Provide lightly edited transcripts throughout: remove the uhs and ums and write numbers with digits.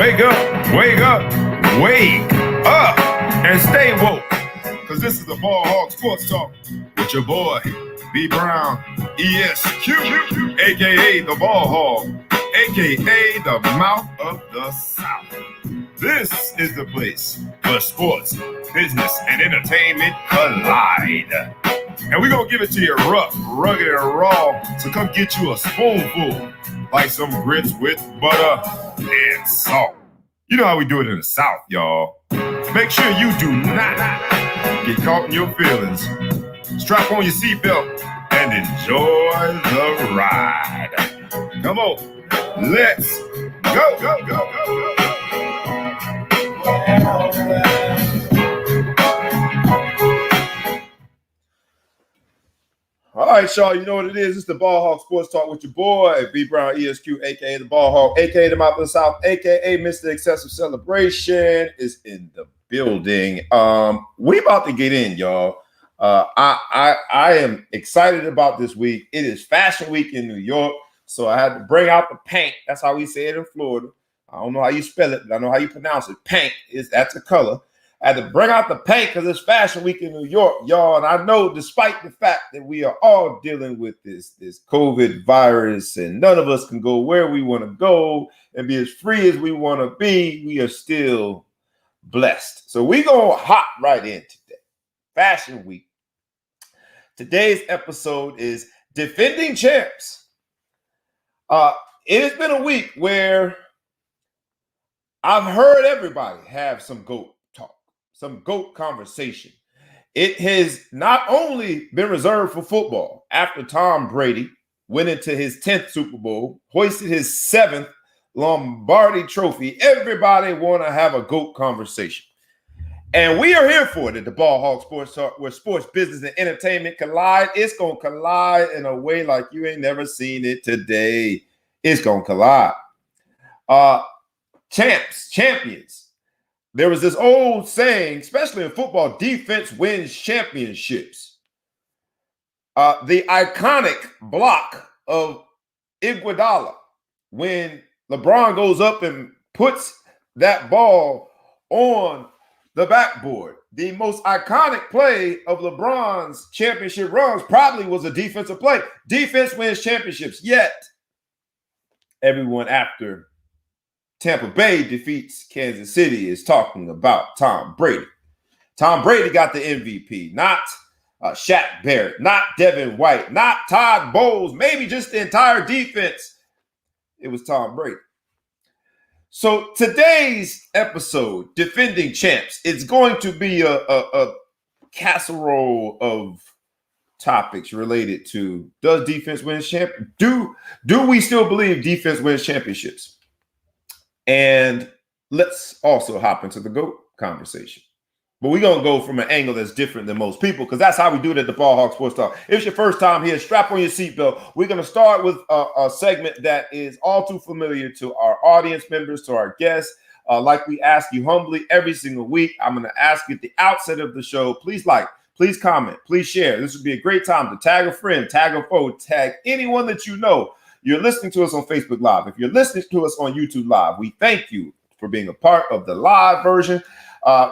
Wake up, wake up, wake up, and stay woke. Because this is the Ball Hog Sports Talk with your boy, B. Brown, ESQ, a.k.a. the Ball Hog, a.k.a. the Mouth of the South. This is the place where sports, business, and entertainment collide. And we're going to give it to you rough, rugged, and raw. So come get you a spoonful, like some grits with butter and salt. You know how we do it in the South, y'all. Make sure you do not get caught in your feelings. Strap on your seatbelt and enjoy the ride. Come on, let's go, go, go, go, go. All right, y'all, you know what it is. It's the Ball Hog Sports Talk with your boy, B. Brown, ESQ, a.k.a. the Ball Hog, a.k.a. the Mouth of the South, a.k.a. Mr. Excessive Celebration is in the building. We about to get in, y'all. I am excited about this week. It is Fashion Week in New York, so I had to bring out the paint. That's how we say it in Florida. I don't know how you spell it, but I know how you pronounce it. Paint that's a color. I had to bring out the paint because it's Fashion Week in New York, y'all. And I know despite the fact that we are all dealing with this COVID virus and none of us can go where we want to go and be as free as we want to be, we are still blessed. So we going to hop right in today. Fashion Week. Today's episode is Defending Champs. It has been a week where I've heard everybody have some GOAT talk, some GOAT conversation. It has not only been reserved for football after Tom Brady went into his 10th Super Bowl, hoisted his 7th Lombardi trophy. Everybody want to have a GOAT conversation. And we are here for it at the Ball Hog Sports Talk, where sports, business, and entertainment collide. It's going to collide in a way like you ain't never seen it today. It's going to collide. Champions. There was this old saying, especially in football, defense wins championships. The iconic block of Iguodala when LeBron goes up and puts that ball on the backboard. The most iconic play of LeBron's championship runs probably was a defensive play. Defense wins championships. Yet, everyone after Tampa Bay defeats Kansas City is talking about Tom Brady. Tom Brady got the MVP, not Shaq Barrett, not Devin White, not Todd Bowles, maybe just the entire defense. It was Tom Brady. So today's episode, Defending Champs, it's going to be a casserole of topics related to, does defense win championships? Do we still believe defense wins championships? And let's also hop into the GOAT conversation. But we're going to go from an angle that's different than most people because that's how we do it at the Ball Hog Sports Talk. If it's your first time here, strap on your seatbelt. We're going to start with a segment that is all too familiar to our audience members, to our guests. Like we ask you humbly every single week, I'm going to ask you at the outset of the show, please like, please comment, please share. This would be a great time to tag a friend, tag a foe, tag anyone that you know. You're listening to us on Facebook Live. If you're listening to us on YouTube Live, we thank you for being a part of the live version.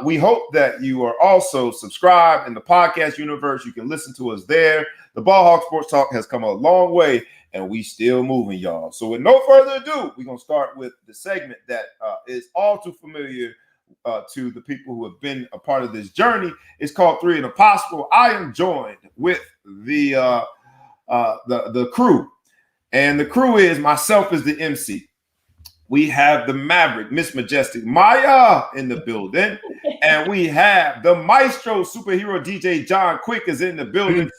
We hope that you are also subscribed in the podcast universe. You can listen to us there. The Ball Hog Sports Talk has come a long way, and we still moving, y'all. So with no further ado, we're going to start with the segment that is all too familiar to the people who have been a part of this journey. It's called Three and a Possible. I am joined with the crew. And the crew is myself as the MC. We have the Maverick, Miss Majestic Maya in the building. And we have the Maestro superhero DJ John Quick is in the building.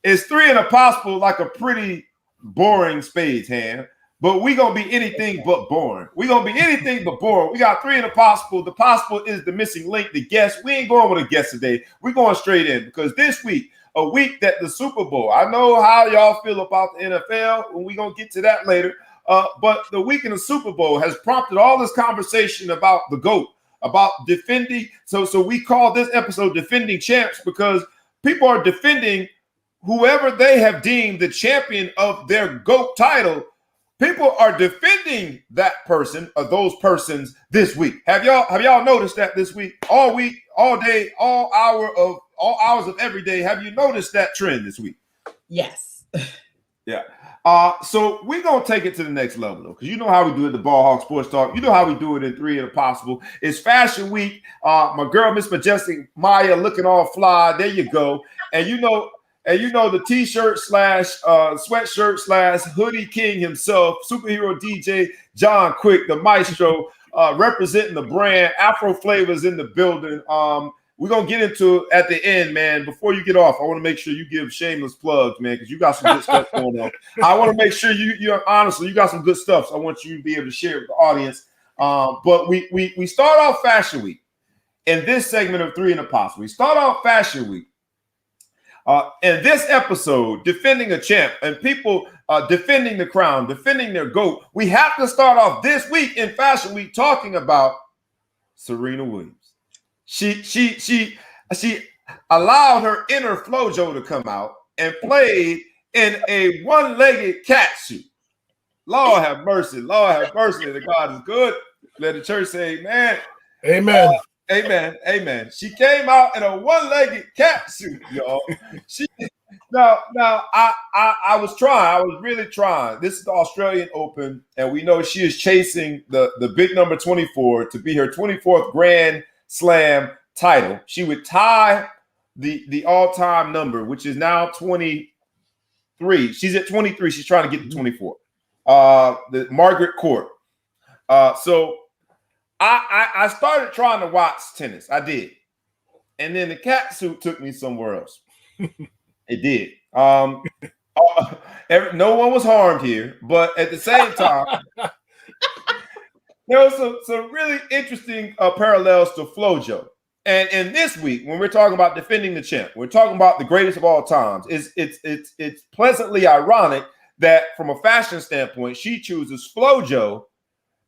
It's Three and a Possible, like a pretty boring spades hand. But we're going to be anything but boring. We're going to be anything but boring. We got Three and a Possible. The possible is the missing link, the guest. We ain't going with a guest today. We're going straight in because this week, a week that the Super Bowl, I know how y'all feel about the NFL, and we're going to get to that later. But the week in the Super Bowl has prompted all this conversation about the GOAT, about defending. So we call this episode Defending Champs because people are defending whoever they have deemed the champion of their GOAT title people are defending that person or those persons this week. Have y'all noticed that this week? All week, all day, all hours of every day. Have you noticed that trend this week? Yes. Yeah. So we're gonna take it to the next level, though, because you know how we do it, the Ball Hawk Sports Talk. You know how we do it in 3 and Possible. It's Fashion Week. My girl, Miss Majestic Maya, looking all fly. There you go. And you know the T-shirt / sweatshirt / hoodie king himself, superhero DJ John Quick, the maestro, representing the brand. Afro Flavors in the building. We're going to get into it at the end, man. Before you get off, I want to make sure you give shameless plugs, man, because you got some good stuff going on. I want to make sure you honestly, you got some good stuff. So I want you to be able to share it with the audience. But we start off Fashion Week in this segment of 3 and Possible. We start off Fashion Week. In this episode, defending a champ and people defending the crown, defending their GOAT. We have to start off this week in Fashion Week talking about Serena Williams. She allowed her inner Flojo to come out and played in a one-legged cat suit. Lord have mercy. Lord have mercy. The God is good. Let the church say amen. Amen. Amen. Amen. She came out in a one-legged cat suit, y'all. Now, I was trying. I was really trying. This is the Australian Open, and we know she is chasing the big number 24 to be her 24th Grand Slam title. She would tie the all-time number, which is now 23. She's at 23. She's trying to get to 24. The Margaret Court. So I started trying to watch tennis. I did. And then the cat suit took me somewhere else. It did. No one was harmed here, but at the same time, there was some really interesting parallels to Flojo. And in this week, when we're talking about defending the champ, we're talking about the greatest of all times. It's pleasantly ironic that from a fashion standpoint, she chooses Flojo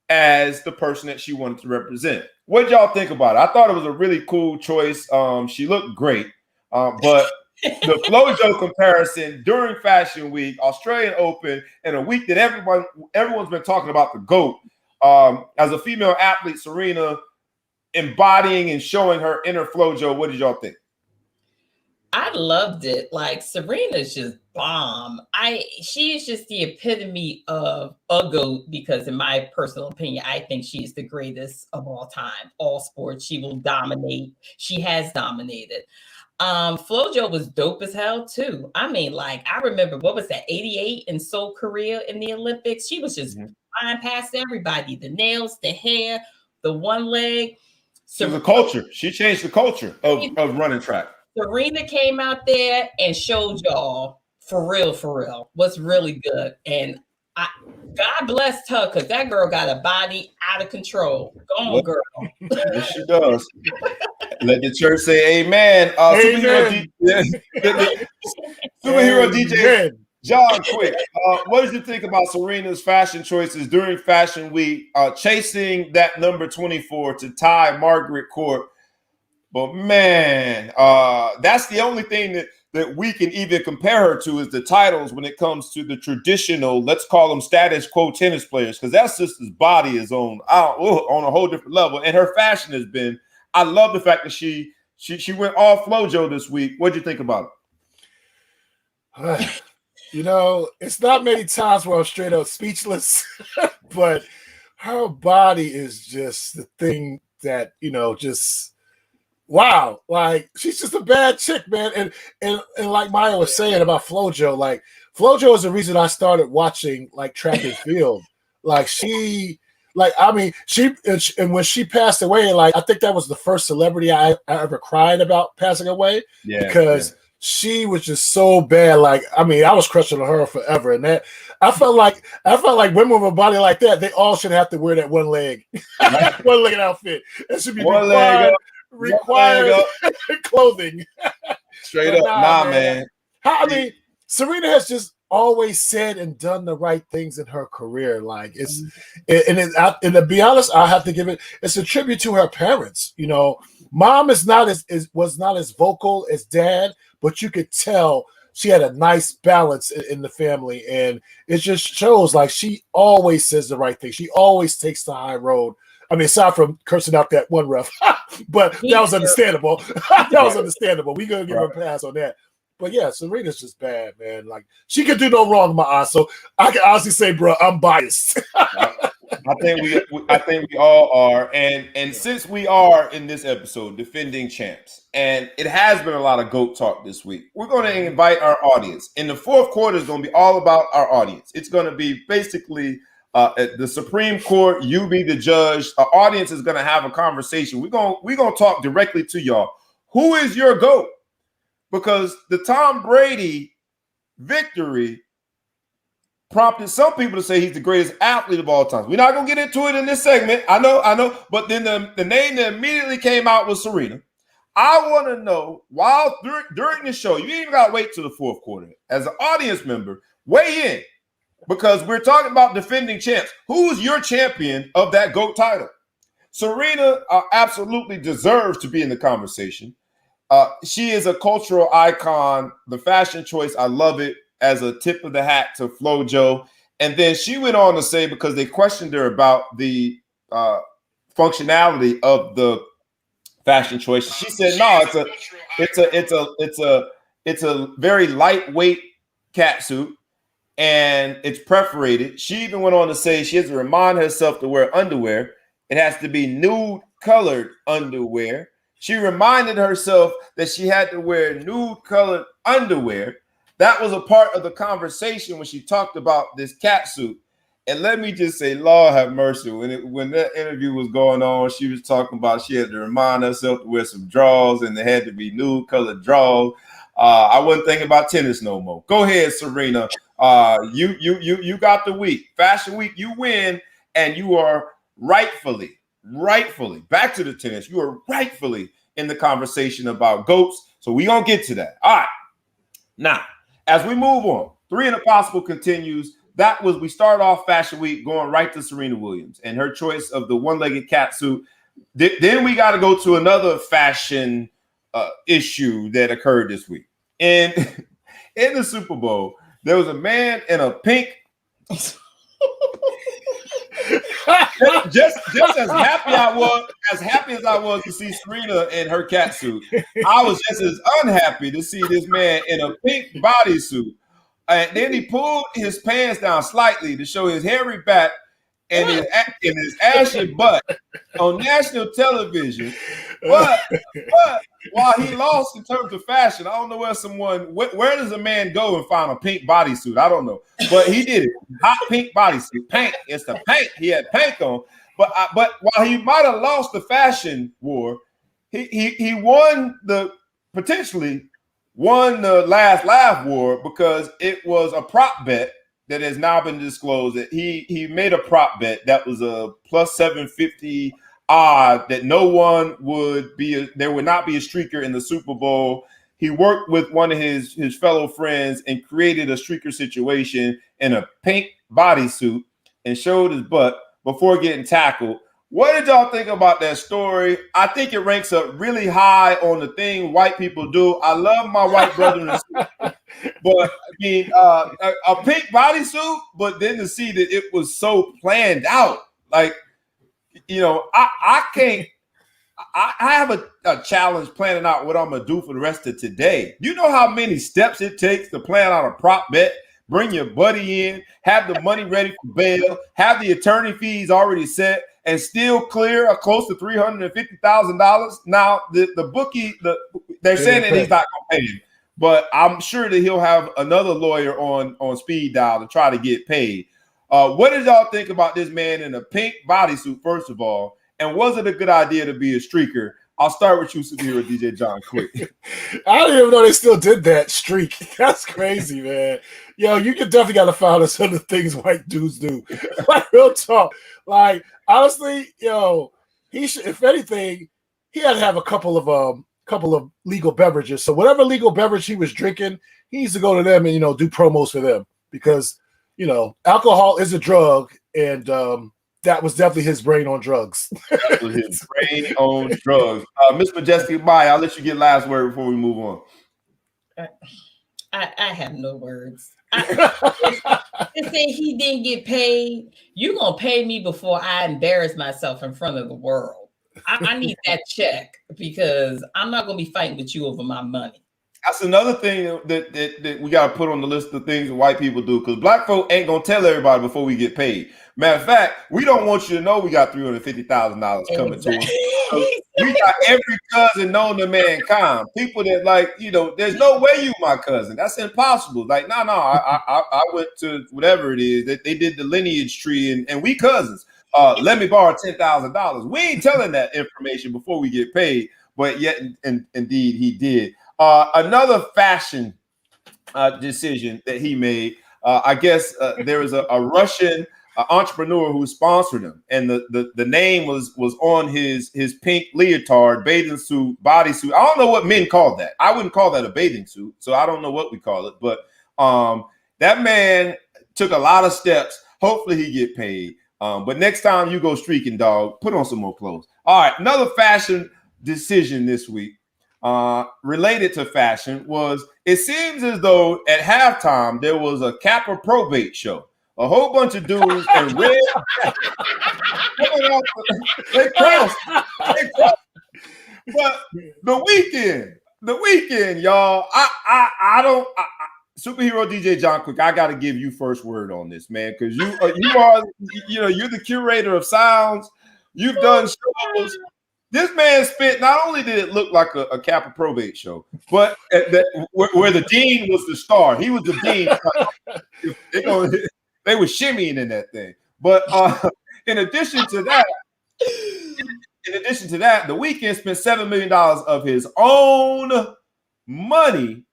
as the person that she wanted to represent. What did y'all think about it? I thought it was a really cool choice. She looked great, but the Flojo comparison during Fashion Week, Australian Open, and a week that everyone's been talking about the GOAT. As a female athlete, Serena embodying and showing her inner Flojo. What did y'all think? I loved it. Like, Serena's just bomb. She's just the epitome of a GOAT, because in my personal opinion, I think she's the greatest of all time. All sports, she will dominate. She has dominated. Flojo was dope as hell too. I mean, like, I remember, what was that, 88 in Seoul, Korea in the Olympics? She was just flying past everybody. The nails, the hair, the one leg. She was a culture. She changed the culture of running track. Serena came out there and showed y'all for real what's really good. And God blessed her, because that girl got a body out of control. Go on, girl. Yes, she does. Let the church say amen. Amen. Superhero DJ John Quick. What did you think about Serena's fashion choices during Fashion Week, chasing that number 24 to tie Margaret Court? But man, that's the only thing that we can even compare her to, is the titles when it comes to the traditional, let's call them status quo tennis players, because that sister's body is on a whole different level, and her fashion has been. I love the fact that she went all Flojo this week. What do you think about it? You know, it's not many times where I'm straight up speechless, but her body is just the thing that, just wow. Like, she's just a bad chick, man. And like Maya was saying about Flojo, like, Flojo is the reason I started watching like track and field. Like, and when she passed away, like, I think that was the first celebrity I ever cried about passing away. Yeah, because she was just so bad. Like, I mean, I was crushing on her forever. And that I felt like women with a body like that, they all should have to wear that one leg, one legged outfit. That should be required clothing. Straight up, nah, man. I mean, Serena has just always said and done the right things in her career. Like, and to be honest, I have to give it's a tribute to her parents. Mom was not as vocal as dad, but you could tell she had a nice balance in the family, and it just shows like she always says the right thing. She always takes the high road. I mean, aside from cursing out that one ref, but that was understandable. That was understandable. We gonna give her a pass on that. But yeah, Serena's just bad, man. Like she could do no wrong in my eyes. So I can honestly say, bro, I'm biased. I think we all are, and since we are in this episode defending champs, and it has been a lot of GOAT talk this week, we're going to invite our audience. In the fourth quarter is going to be all about our audience. It's going to be basically at the Supreme Court. You be the judge. Our audience is going to have a conversation. We're gonna talk directly to y'all. Who is your GOAT? Because the Tom Brady victory prompted some people to say he's the greatest athlete of all time. We're not going to get into it in this segment. I know. But then the name that immediately came out was Serena. I want to know, during the show, you ain't even got to wait till the fourth quarter. As an audience member, weigh in. Because we're talking about defending champs. Who's your champion of that GOAT title? Serena absolutely deserves to be in the conversation. She is a cultural icon. The fashion choice, I love it. As a tip of the hat to FloJo. And then she went on to say, because they questioned her about the functionality of the fashion choice, she said, no, it's a very lightweight catsuit and it's perforated. She even went on to say she has to remind herself to wear underwear. It has to be nude colored underwear. She reminded herself that she had to wear nude colored underwear. That was a part of the conversation when she talked about this catsuit. And let me just say, Lord have mercy. When that interview was going on, she was talking about she had to remind herself to wear some drawers, and they had to be nude colored drawers. I wasn't thinking about tennis no more. Go ahead, Serena. You got the week. Fashion Week, you win, and you are rightfully, back to the tennis. You are rightfully in the conversation about GOATs. So we're going to get to that. All right. Now, as we move on, 3 and a Possible continues. We started off Fashion Week going right to Serena Williams and her choice of the one-legged catsuit. Then we got to go to another fashion issue that occurred this week. And in the Super Bowl, there was a man in a pink. just as happy as I was to see Serena in her catsuit, I was just as unhappy to see this man in a pink bodysuit. And then he pulled his pants down slightly to show his hairy back and his ashy butt on national television. But while he lost in terms of fashion, I don't know where does a man go and find a pink bodysuit? I don't know. But he did it. Hot pink bodysuit. Pink. It's the pink. He had pink on. But while he might have lost the fashion war, he potentially won the last laugh war because it was a prop bet that has now been disclosed that he made a prop bet that was a plus 750 odd that there would not be a streaker in the Super Bowl. He worked with one of his fellow friends and created a streaker situation in a pink bodysuit and showed his butt before getting tackled. What did y'all think about that story? I think it ranks up really high on the thing white people do. I love my white brother, but I mean, a pink bodysuit, but then to see that it was so planned out, like, you know, I can't. I have a challenge planning out what I'm gonna do for the rest of today. You know how many steps it takes to plan out a prop bet? Bring your buddy in, have the money ready for bail, have the attorney fees already set, and still clear close to $350,000. Now the bookie, they're saying that he's not gonna pay him, but I'm sure that he'll have another lawyer on speed dial to try to get paid. What did y'all think about this man in a pink bodysuit, first of all? And was it a good idea to be a streaker? I'll start with you, superhero DJ John, quick. I didn't even know they still did that streak. That's crazy, man. Yo, you can definitely got to find out some of the things white dudes do. Like, real talk. Like, honestly, yo, he should, if anything, he had to have a couple of legal beverages. So whatever legal beverage he was drinking, he needs to go to them and, do promos for them because, alcohol is a drug, and that was definitely his brain on drugs. That was his brain on drugs. Miss Majestic Maya, I'll let you get last word before we move on. I have no words. To say he didn't get paid, you're gonna pay me before I embarrass myself in front of the world. I need that check because I'm not gonna be fighting with you over my money. That's another thing that we got to put on the list of things that white people do, because black folk ain't gonna tell everybody before we get paid. Matter of fact, we don't want you to know we got $350,000 coming to us. So we got every cousin known to mankind. People that there's no way you my cousin. That's impossible. Like, no, I went to whatever it is that they did the lineage tree and we cousins. Let me borrow $10,000. We ain't telling that information before we get paid, but yet indeed he did. Another fashion decision that he made. I guess there was a Russian entrepreneur who sponsored him, and the name was on his pink leotard, bathing suit, bodysuit. I don't know what men call that. I wouldn't call that a bathing suit, so I don't know what we call it. But that man took a lot of steps. Hopefully he get paid. But next time you go streaking, dog, put on some more clothes. All right, another fashion decision this week related to fashion was, it seems as though at halftime there was a Kappa probate show. A whole bunch of dudes in red. They crossed. But the weekend, y'all. I don't. Superhero DJ John Quick, I got to give you first word on this, man, because you are you're the curator of sounds. You've done shows. This man spent, not only did it look like a Kappa probate show, but where the dean was the star. He was the dean. They were shimmying in that thing. But in addition to that, the Weeknd spent $7 million of his own money.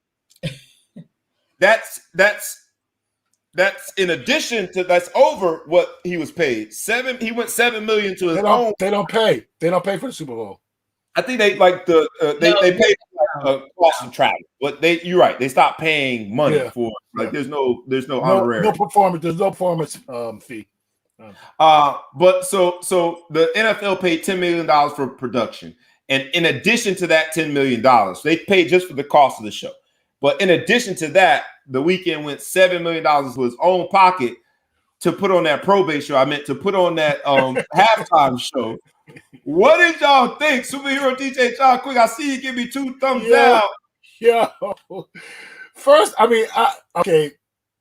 That's in addition to, that's over what he was paid. He went $7 million to his own. They don't pay for the Super Bowl. I think they like they pay cost of travel, but you're right. They stopped paying money for there's no honorarium. No performance. There's no performance fee. But so the NFL paid $10 million for production, and in addition to that $10 million, they paid just for the cost of the show. But in addition to that, the Weeknd went $7 million to his own pocket to put on that probate show. I meant to put on that halftime show. What did y'all think? Superhero DJ John Quick, I see you give me 2 thumbs down. Yeah. First, I mean,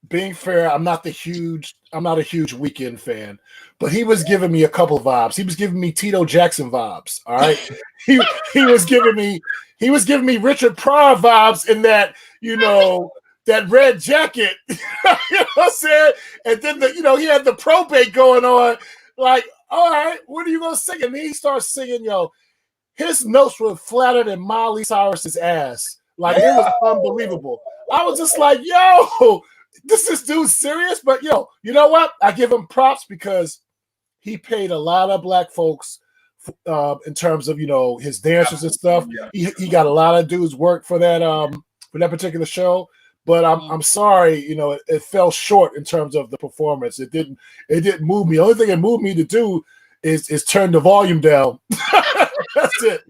being fair, I'm not a huge Weeknd fan, but he was giving me a couple vibes. He was giving me Tito Jackson vibes. All right. he was giving me Richard Pryor vibes in that, that red jacket. You know what I'm saying? And then he had the probate going on. Like, all right, what are you gonna sing? And then he starts singing, his notes were flatter than Miley Cyrus's ass. Like, it was unbelievable. I was just like, this dude serious? But you know what? I give him props because he paid a lot of black folks in terms of his dancers and stuff. He got a lot of dudes work for that particular show. But I'm sorry, it fell short in terms of the performance. It didn't move me. The only thing it moved me to do is turn the volume down. That's it.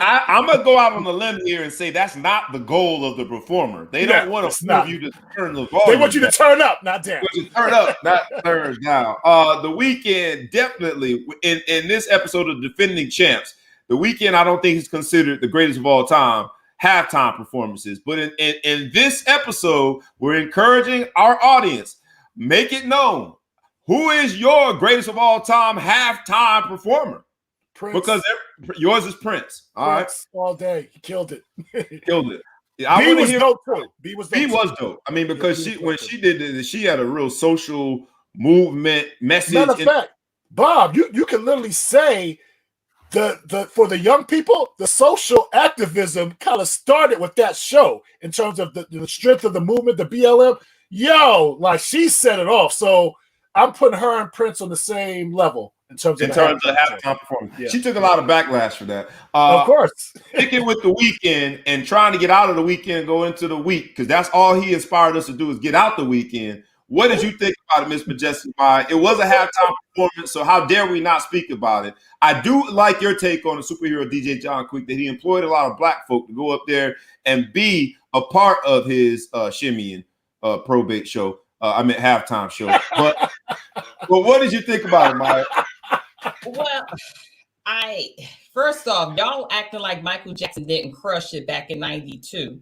I'm gonna go out on a limb here and say that's not the goal of the performer. They don't want to move you to turn the volume. They want you to turn up, not down. Turn up, not turn down. The Weeknd definitely in this episode of Defending Champs, the Weeknd I don't think is considered the greatest of all time halftime performances. But in this episode, we're encouraging our audience, make it known, who is your greatest of all time halftime performer? Prince. Because yours is Prince. Prince, all day. He killed it. Killed it. B was dope too. B was dope. I mean, because when she did it, she had a real social movement message. Matter of fact, Bob, you can literally say the for the young people, the social activism kind of started with that show in terms of the strength of the movement, the BLM. Like she set it off. So I'm putting her and Prince on the same level in terms of halftime performance. Yeah. She took a lot of backlash for that. Of course. Sticking with the Weeknd and trying to get out of the weekend, go into the week, because that's all he inspired us to do is get out the weekend. What did you think about it, Miss Majestic Mind? It was a halftime performance, so how dare we not speak about it? I do like your take on the superhero DJ John Quick, that he employed a lot of black folk to go up there and be a part of his shimmying probate show. I meant halftime show. But what did you think about it, Maya? Well, first off, y'all acting like Michael Jackson didn't crush it back in '92.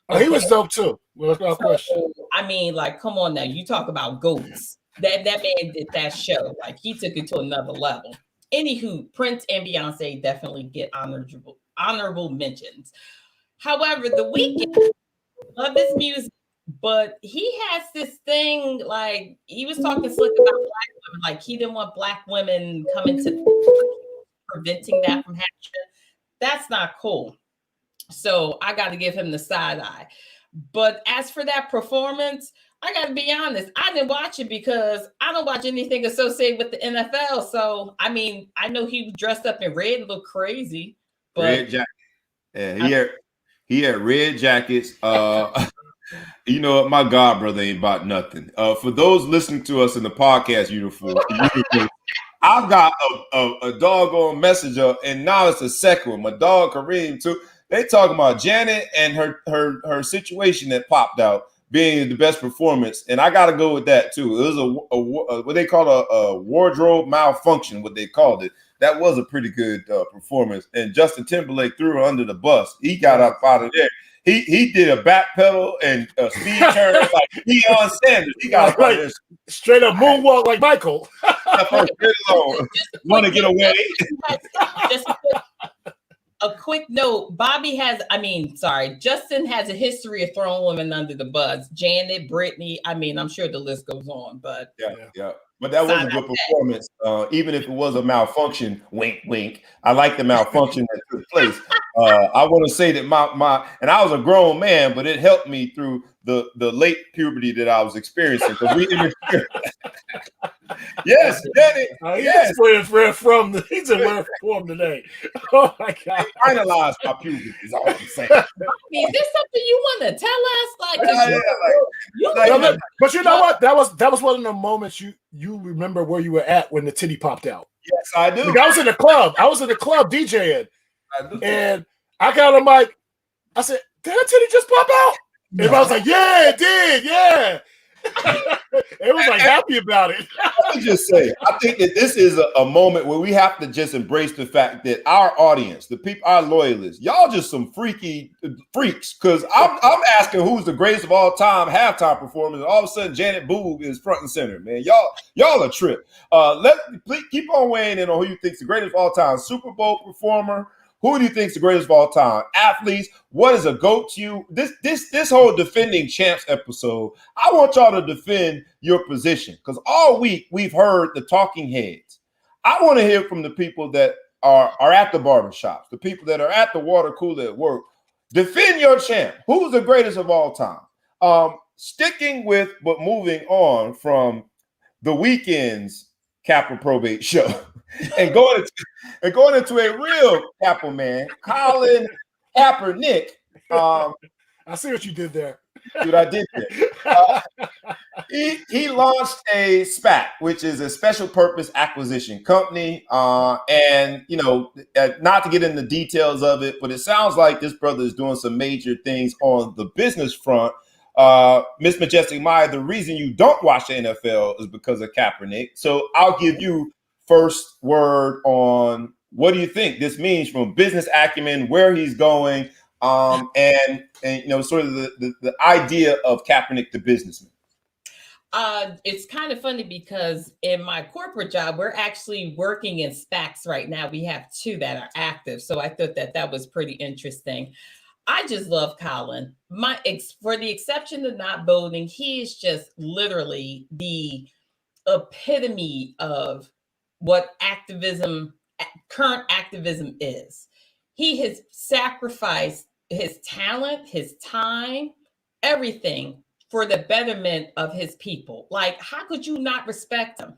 Oh, he was dope too. Without question. I mean, like, come on now. You talk about goats. That man did that show. Like, he took it to another level. Anywho, Prince and Beyonce definitely get honorable mentions. However, The Weeknd, love his music, but he has this thing, like, he was talking slick about black women. Like, he didn't want black women coming to preventing that from happening. That's not cool. So I got to give him the side eye. But as for that performance, I got to be honest, I didn't watch it because I don't watch anything associated with the NFL. So, I mean, I know he was dressed up in red and looked crazy. But red jacket. Yeah, he had red jackets. You know what? My God, brother ain't about nothing. For those listening to us in the podcast uniform, I've got a doggone messenger, and now it's a second one. My dog Kareem too. They talking about Janet and her situation that popped out being the best performance, and I got to go with that too. It was a what they call a wardrobe malfunction, what they called it. That was a pretty good performance, and Justin Timberlake threw her under the bus. He got up out of there. He did a back pedal and a speed turn like Deion Sanders. He got up out of there. Straight up moonwalk like Michael. Want to get away? Just a quick note. Justin has a history of throwing women under the bus. Janet, Brittany. I mean, I'm sure the list goes on, but yeah. But that was a good performance. Even if it was a malfunction, wink, wink. I like the malfunction that took place. I want to say that and I was a grown man, but it helped me through the late puberty that I was experiencing because we Yes, Janet. Yes, he's in rare form today. Oh my God! Finalized my puberty is all I'm saying. Is this something you want to tell us? But you know what? That was one of the moments you remember where you were at when the titty popped out. Yes, I do. Like, I was in the club DJing, and I got on the mic. I said, "Did that titty just pop out?" And I was like, "Yeah, it did. Yeah." It was like happy about it. Let me just say, I think that this is a moment where we have to just embrace the fact that our audience, the people, our loyalists, y'all just some freaky freaks. Because I'm asking who's the greatest of all time halftime performance, and all of a sudden Janet Boog is front and center. Man, y'all a trip. Please keep on weighing in on who you think's the greatest of all time Super Bowl performer. Who do you think is the greatest of all time? Athletes, what is a GOAT to you? This whole defending champs episode, I want y'all to defend your position because all week we've heard the talking heads. I want to hear from the people that are at the barbershops, the people that are at the water cooler at work. Defend your champ. Who's the greatest of all time? Sticking with but moving on from the Weeknd's Kappa probate show. And going into a real Kappa man, Colin Kaepernick. I see what you did there. Dude, I did that. He launched a SPAC, which is a special purpose acquisition company. And, not to get into the details of it, but it sounds like this brother is doing some major things on the business front. Miss Majestic Maya, the reason you don't watch the NFL is because of Kaepernick. So I'll give you first word on what do you think this means from business acumen, where he's going, and sort of the idea of Kaepernick the businessman. It's kind of funny because in my corporate job, we're actually working in SPACs right now. We have 2 that are active. So I thought that was pretty interesting. I just love Colin. For the exception of not voting, he is just literally the epitome of what current activism is. He has sacrificed his talent, his time, everything for the betterment of his people. Like, how could you not respect him?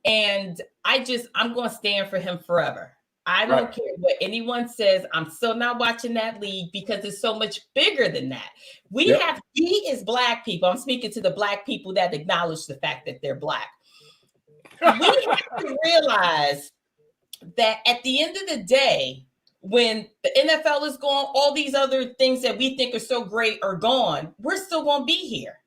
And I'm going to stand for him forever. I don't care what anyone says. I'm still not watching that league because it's so much bigger than that. We as Black people, I'm speaking to the Black people that acknowledge the fact that they're Black. We have to realize that at the end of the day, when the NFL is gone, all these other things that we think are so great are gone. We're still going to be here.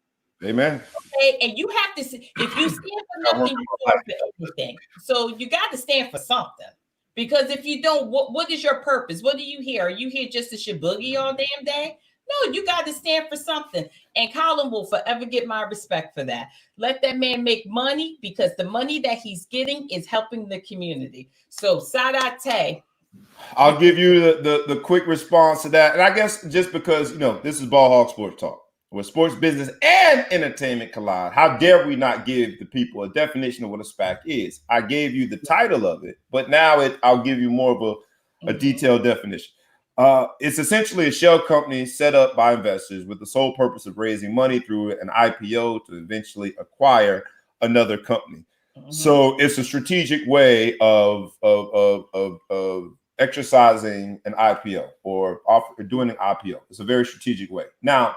Amen. Okay, and you have to, if you stand for nothing, you stand for anything. So you got to stand for something. Because if you don't, what is your purpose? What are you here? Are you here just to shiboogie all damn day? No, you got to stand for something. And Colin will forever get my respect for that. Let that man make money, because the money that he's getting is helping the community. So Sadate. I'll give you the quick response to that. And I guess just because, this is Ball Hog Sports Talk, where sports business and entertainment collide, how dare we not give the people a definition of what a SPAC is? I gave you the title of it, but now I'll give you more of a detailed definition. It's essentially a shell company set up by investors with the sole purpose of raising money through an IPO to eventually acquire another company. So it's a strategic way of exercising an IPO or doing an IPO. It's a very strategic way. Now,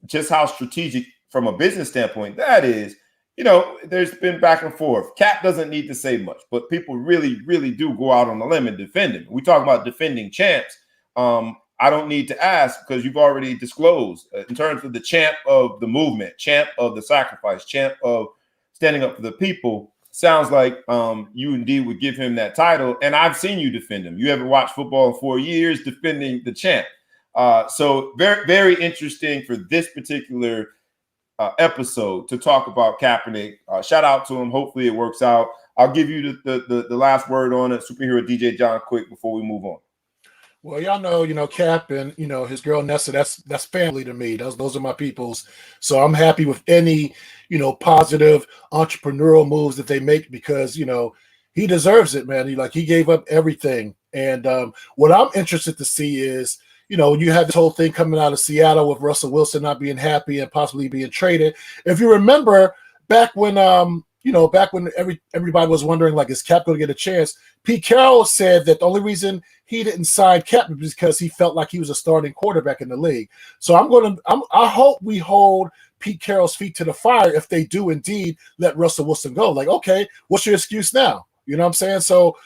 just how strategic from a business standpoint that is, there's been back and forth. Cap doesn't need to say much, but people really, really do go out on a limb and defend him. We talk about defending champs. I don't need to ask, because you've already disclosed in terms of the champ of the movement, champ of the sacrifice, champ of standing up for the people. Sounds like you indeed would give him that title. And I've seen you defend him. You haven't watched football in 4 years defending the champ. So very, very interesting for this particular episode to talk about Kaepernick. Shout out to him. Hopefully it works out. I'll give you the last word on it. Superhero DJ John quick before we move on. Well, y'all know, Cap and, his girl Nessa, that's family to me. Those are my peoples. So I'm happy with any, positive entrepreneurial moves that they make, because, he deserves it, man. He gave up everything. And what I'm interested to see is, you had this whole thing coming out of Seattle with Russell Wilson not being happy and possibly being traded. If you remember back when, everybody was wondering, is Cap going to get a chance? Pete Carroll said that the only reason he didn't sign Cap was because he felt like he was a starting quarterback in the league. So I hope we hold Pete Carroll's feet to the fire if they do indeed let Russell Wilson go. Okay, what's your excuse now? You know what I'm saying? So,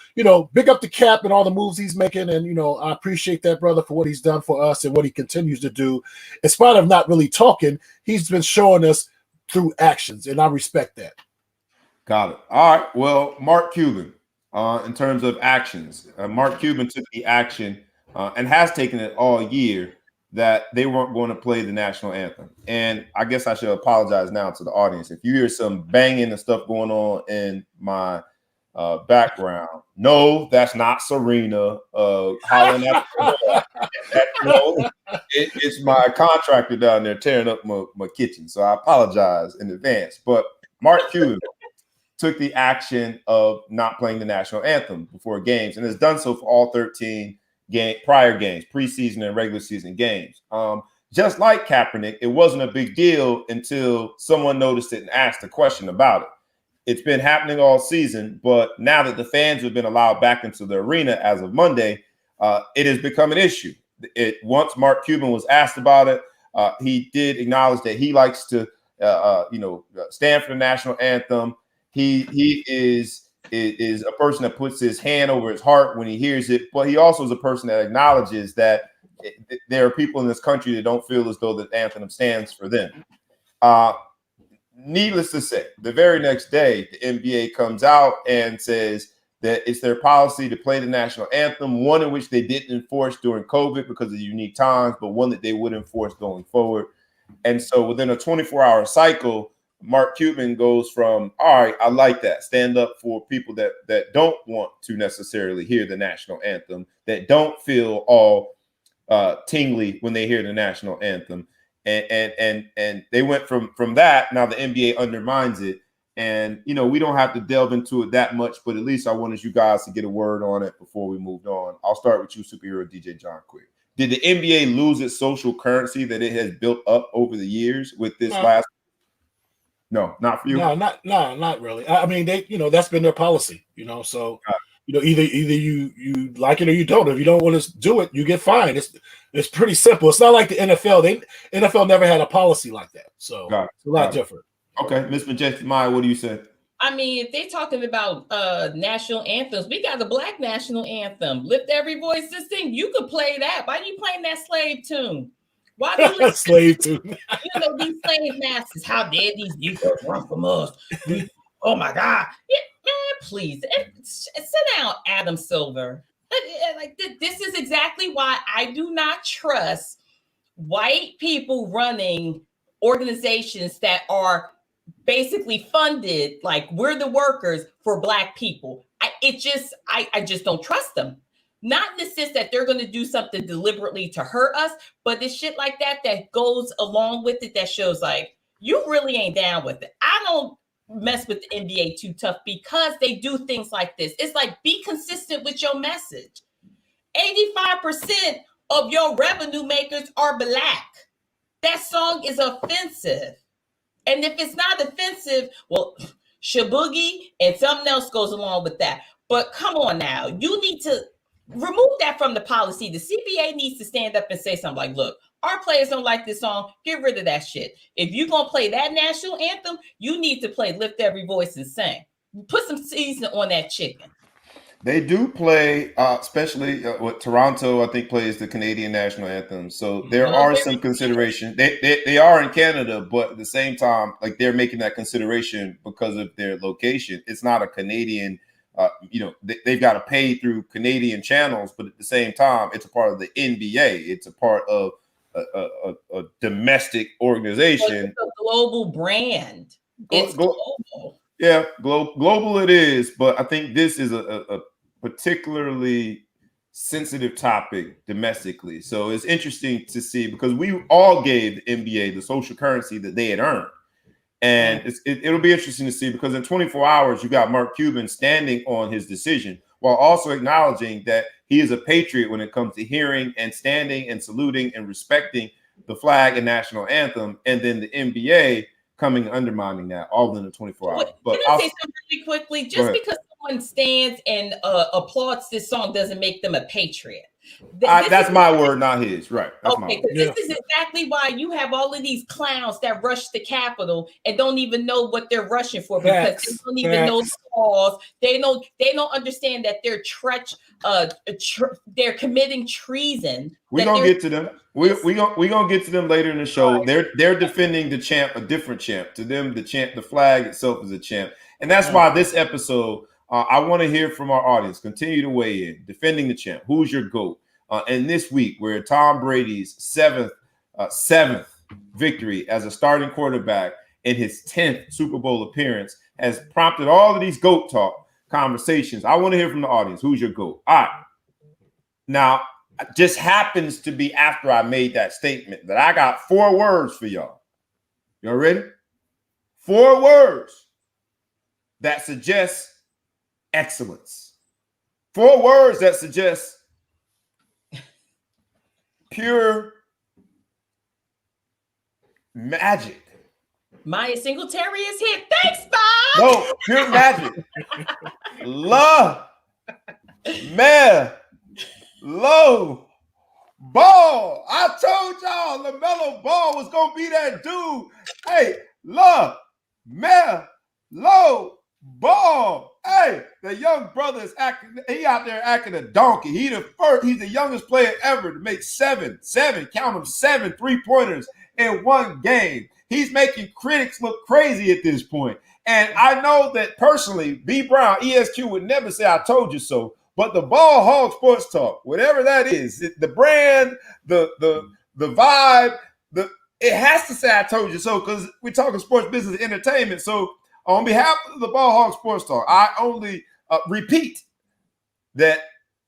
big up the Cap and all the moves he's making. And, I appreciate that brother for what he's done for us and what he continues to do. In spite of not really talking, he's been showing us through actions, and I respect that. Got it. All right. Well, Mark Cuban, in terms of actions, Mark Cuban took the action and has taken it all year that they weren't going to play the national anthem. And I guess I should apologize now to the audience. If you hear some banging and stuff going on in my background, no, that's not Serena hollering at no, it's my contractor down there tearing up my kitchen. So I apologize in advance. But Mark Cuban took the action of not playing the national anthem before games, and has done so for all 13 prior games, preseason and regular season games. Just like Kaepernick, it wasn't a big deal until someone noticed it and asked a question about it. It's been happening all season, but now that the fans have been allowed back into the arena as of Monday, it has become an issue. Once Mark Cuban was asked about it, he did acknowledge that he likes to, stand for the national anthem. He is a person that puts his hand over his heart when he hears it, but he also is a person that acknowledges that there are people in this country that don't feel as though the anthem stands for them. Needless to say, the very next day, the NBA comes out and says that it's their policy to play the national anthem, one in which they didn't enforce during COVID because of unique times, but one that they would enforce going forward. And so within a 24-hour cycle, Mark Cuban goes from, all right, I like that. Stand up for people that don't want to necessarily hear the national anthem, that don't feel all tingly when they hear the national anthem. And they went from that. Now the NBA undermines it. And, we don't have to delve into it that much, but at least I wanted you guys to get a word on it before we moved on. I'll start with you, Superhero DJ John quick. Did the NBA lose its social currency that it has built up over the years with this last? No, not for you. No, not really. I mean, they, that's been their policy, so, either you like it or you don't. If you don't want to do it, you get fined. It's pretty simple. It's not like the NFL. NFL never had a policy like that. So it's a lot different. Okay. Ms. Majestic Maya, what do you say? I mean, if they're talking about national anthems, we got the Black national anthem. Lift every voice to sing. You could play that. Why are you playing that slave tune? Why do you slave tune? You know, these slave masters, how dare these Negroes run from us? Oh my God. Yeah, man, please. Sit down, Adam Silver. Like this is exactly why I do not trust white people running organizations that are basically funded, like we're the workers for Black people. I just don't trust them. Not in the sense that they're going to do something deliberately to hurt us, but the shit like that goes along with it that shows like you really ain't down with it. I don't mess with the NBA too tough because they do things like this. It's like, be consistent with your message. 85% of your revenue makers are Black. That song is offensive. And if it's not offensive, well, Shaboogie and something else goes along with that. But come on now, you need to remove that from the policy. The CBA needs to stand up and say something like, look, our players don't like this song. Get rid of that shit. If you're going to play that national anthem, you need to play Lift Every Voice and Sing. Put some seasoning on that chicken. They do play, especially what Toronto, I think, plays the Canadian national anthem. So there are some consideration. They are in Canada, but at the same time, like they're making that consideration because of their location. It's not a Canadian, they've got to pay through Canadian channels, but at the same time, it's a part of the NBA. It's a part of a domestic organization. It's a global brand. It's global. Yeah, global it is, but I think this is a particularly sensitive topic domestically. So it's interesting to see because we all gave the NBA the social currency that they had earned. And it'll be interesting to see because in 24 hours, you got Mark Cuban standing on his decision while also acknowledging that he is a patriot when it comes to hearing and standing and saluting and respecting the flag and national anthem. And then the NBA coming undermining that all in the 24 hours. But can I say something really quickly? Just because someone stands and applauds this song doesn't make them a patriot. That's my word, not his. Right. That's my word. This is exactly why you have all of these clowns that rush the Capitol and don't even know what they're rushing for because they don't even know the laws. They don't understand that they're committing treason. We're gonna get to them. We're gonna get to them later in the show. Right. They're defending the champ, a different champ. To them, the flag itself is a champ, and that's why this episode. I want to hear from our audience. Continue to weigh in. Defending the champ. Who's your GOAT? And this week, where Tom Brady's seventh victory as a starting quarterback in his 10th Super Bowl appearance has prompted all of these GOAT talk conversations. I want to hear from the audience. Who's your GOAT? All right. Now, it just happens to be after I made that statement that I got 4 words for y'all. Y'all ready? 4 words that suggest excellence. 4 words that suggest pure magic. Maya Singletary is here. Thanks, Bob. No, pure magic. Lamelo Ball. I told y'all Lamelo Ball was gonna be that dude. Hey, Lamelo Ball. Hey, the young brother is acting. He out there acting a donkey. He's the youngest player ever to make 7 3-pointers in one game. He's making critics look crazy at this point. And I know that personally, B. Brown, ESQ would never say I told you so. But the Ball Hog Sports Talk, whatever that is, the brand, the vibe, it has to say I told you so because we're talking sports business entertainment. So on behalf of the Ball Hog Sports Talk, I only repeat that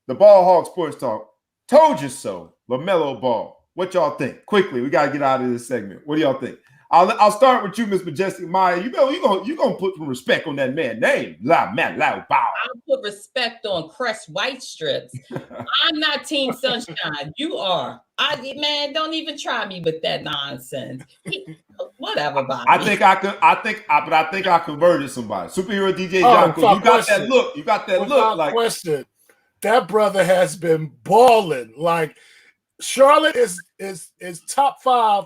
the Ball Hog Sports Talk told you so. Lamelo Ball. What y'all think? Quickly, we gotta get out of this segment. What do y'all think? I'll start with you, Miss Majestic Maya. You gonna put some respect on that man's name, Lamelo Ball. I'll put respect on Crest White Strips. I'm not Team Sunshine. You are. Don't even try me with that nonsense. Whatever, Bobby. I think I converted somebody. Superhero DJ Jonko, you got that look. You got that look. Like question. That brother has been balling. Like Charlotte is top 5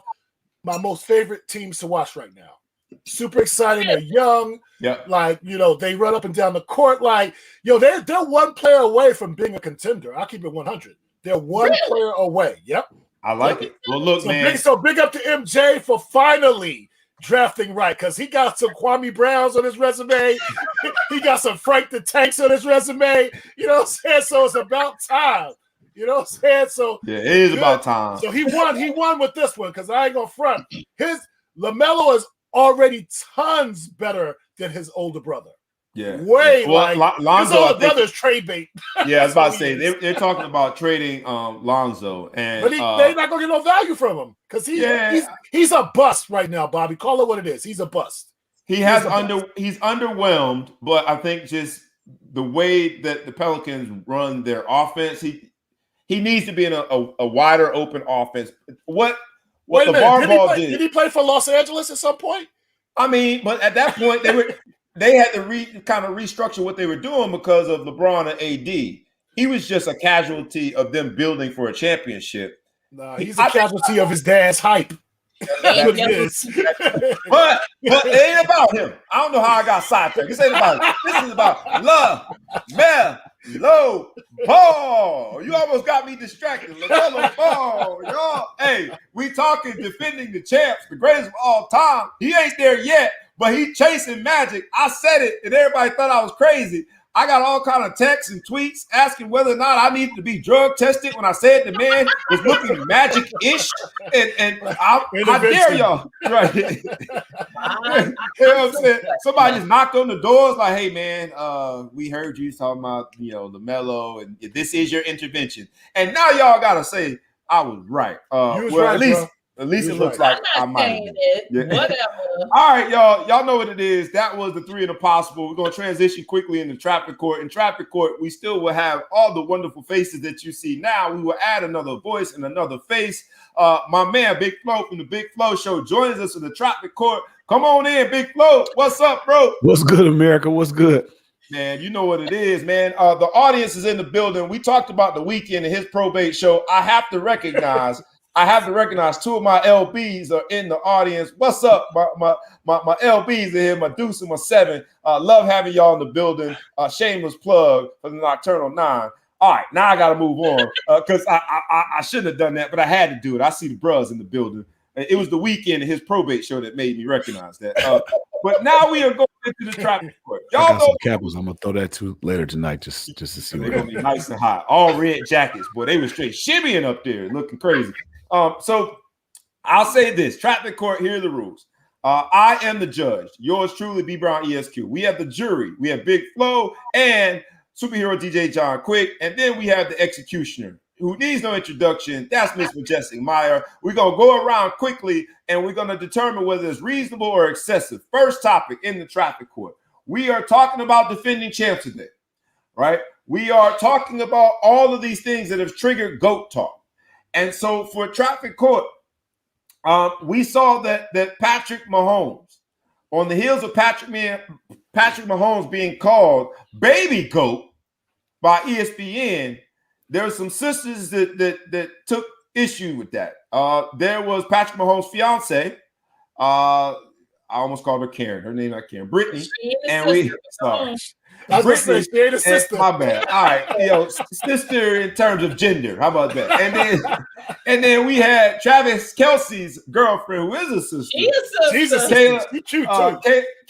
my most favorite teams to watch right now. super exciting. They're young. Yeah. Like, they run up and down the court. Like, they're one player away from being a contender. I'll keep it 100. They're one player away. Yep. I like it. Well, look, man. So big up to MJ for finally drafting right, because he got some Kwame Browns on his resume. He got some Frank the Tanks on his resume. You know what I'm saying? So it's about time. You know what I'm saying? So yeah, it is about time. So he won with this one, because I ain't gonna front. His LaMelo is already tons better than his older brother. Yeah. Way well, like Lonzo, his older brother is trade bait. Yeah, I was about to say they're talking about trading Lonzo, and but they're not gonna get no value from him, because he's a bust right now, Bobby. Call it what it is. He's a bust. He's underwhelmed, but I think just the way that the Pelicans run their offense, he needs to be in a wider open offense. What the Ball did? Did he play for Los Angeles at some point? I mean, but at that point they had to kind of restructure what they were doing because of LeBron and AD. He was just a casualty of them building for a championship. Nah, he's a casualty of his dad's hype. That's what it is. But it ain't about him. I don't know how I got sidetracked. This ain't about it. This is about Lamelo Ball. You almost got me distracted. Lamelo Ball, y'all. Hey, we talking defending the champs, the greatest of all time. He ain't there yet, but he chasing magic. I said it, and everybody thought I was crazy. I got all kind of texts and tweets asking whether or not I needed to be drug tested when I said the man was looking magic-ish. And I dare y'all. Right. You know what I'm saying? Somebody just knocked on the doors like, hey, man, we heard you talking about, LaMelo, and this is your intervention. And now y'all got to say I was right. At least it looks like I might have been. Yeah. Whatever. All right, y'all. Y'all know what it is. That was the 3 and the possible. We're going to transition quickly into traffic court. In traffic court, we still will have all the wonderful faces that you see now. We will add another voice and another face. My man, Big Flo from the Big Flo Show, joins us in the traffic court. Come on in, Big Flo. What's up, bro? What's good, America? What's good? Man, you know what it is, man. The audience is in the building. We talked about the Weeknd and his probate show. I have to recognize 2 of my LBs are in the audience. What's up, my LBs are here, my Deuce and my 7. Love having y'all in the building. Shameless plug for the Nocturnal 9. All right, now I got to move on because I shouldn't have done that, but I had to do it. I see the bros in the building. It was the Weeknd and his probate show that made me recognize that. But now we are going into the traffic court. Y'all got some Capitals. I'm gonna throw that to later tonight, just to see. They're gonna be nice and hot. All red jackets, boy. They were straight shimmying up there, looking crazy. So I'll say this: traffic court. Here are the rules. I am the judge. Yours truly, B Brown ESQ. We have the jury. We have Big Flo and superhero DJ John Quick, and then we have the executioner, who needs no introduction. That's Miss Majestic Meyer. We're going to go around quickly, and we're going to determine whether it's reasonable or excessive. First topic in the traffic court. We are talking about defending champs today, right? We are talking about all of these things that have triggered GOAT talk. And so for traffic court, we saw that Patrick Mahomes, on the heels of Patrick Mahomes being called baby GOAT by ESPN, there were some sisters that took issue with that. There was Patrick Mahomes' fiance. I almost called her Karen. Her name not Karen. Brittany. And we sorry. Brittany, she ain't a sister. My bad. All right, sister in terms of gender. How about that? And then we had Travis Kelce's girlfriend, who is a sister. She's a sister.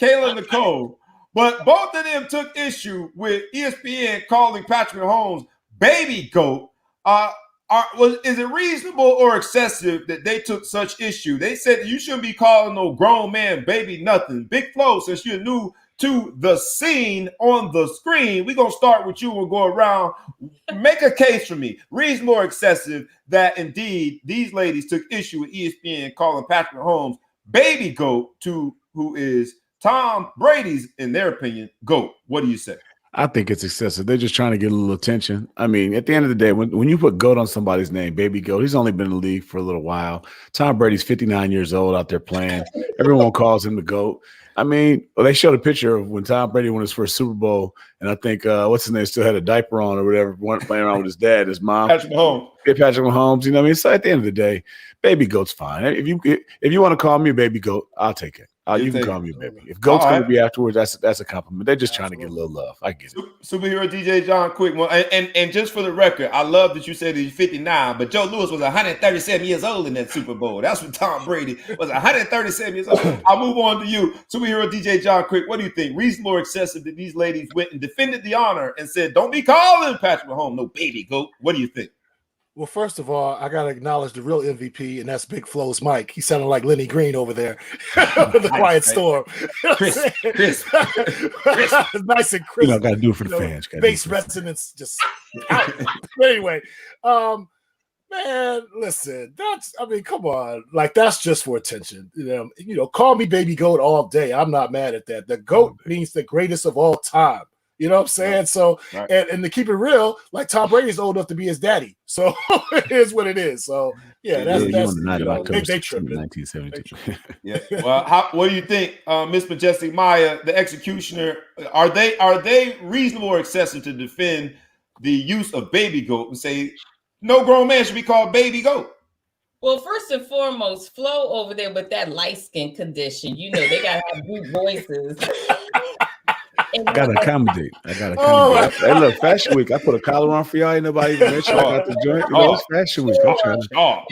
Kayla Nicole. But both of them took issue with ESPN calling Patrick Mahomes baby GOAT. Is it reasonable or excessive that they took such issue? They said you shouldn't be calling no grown man baby nothing. Big Flo, since you're new to the scene on the screen, we're going to start with you and go around. Make a case for me, reasonable or excessive, that indeed these ladies took issue with ESPN calling Patrick Mahomes baby GOAT to who is Tom Brady's, in their opinion, GOAT. What do you say? I think it's excessive. They're just trying to get a little attention. I mean, at the end of the day, when you put GOAT on somebody's name, baby GOAT, he's only been in the league for a little while. Tom Brady's 59 years old out there playing. Everyone calls him the GOAT. I mean, they showed a picture of when Tom Brady won his first Super Bowl, and I think what's his name still had a diaper on or whatever, playing around with his dad, his mom. Patrick Mahomes. Yeah, Patrick Mahomes. You know what I mean? So at the end of the day, baby GOAT's fine. If you want to call me a baby GOAT, I'll take it. You can call me baby. If GOAT's going to be afterwards, that's a compliment. They're just trying to get a little love. I get it. Superhero DJ John Quick. And just for the record, I love that you said he's 59, but Joe Louis was 137 years old in that Super Bowl. That's what Tom Brady was 137 years old. I'll move on to you. Superhero DJ John Quick, what do you think? Reasonable or excessive that these ladies went and defended the honor and said, don't be calling Patrick Mahomes no baby GOAT. What do you think? Well, first of all, I got to acknowledge the real MVP, and that's Big Flo's Mike. He sounded like Lenny Green over there in the Quiet Storm. Chris. Nice and crisp. Got to do it for the fans. Bass resonance just out. Anyway, man, listen, come on. Like, that's just for attention. Call me baby GOAT all day. I'm not mad at that. The GOAT means the greatest of all time. You know what I'm saying? Right. So, right. And to keep it real, like Tom Brady's old enough to be his daddy. So it is what it is. So yeah, that's they tripped in 1972. Yeah. Well, what do you think, Miss Majestic Maya, the executioner? Are they reasonable or excessive to defend the use of baby GOAT and say no grown man should be called baby GOAT? Well, first and foremost, Flo over there with that light skin condition, they gotta have deep voices. I gotta accommodate. Hey, look, Fashion Week. I put a collar on for y'all. Ain't nobody even mentioned I got the joint. It's Fashion Week. I'm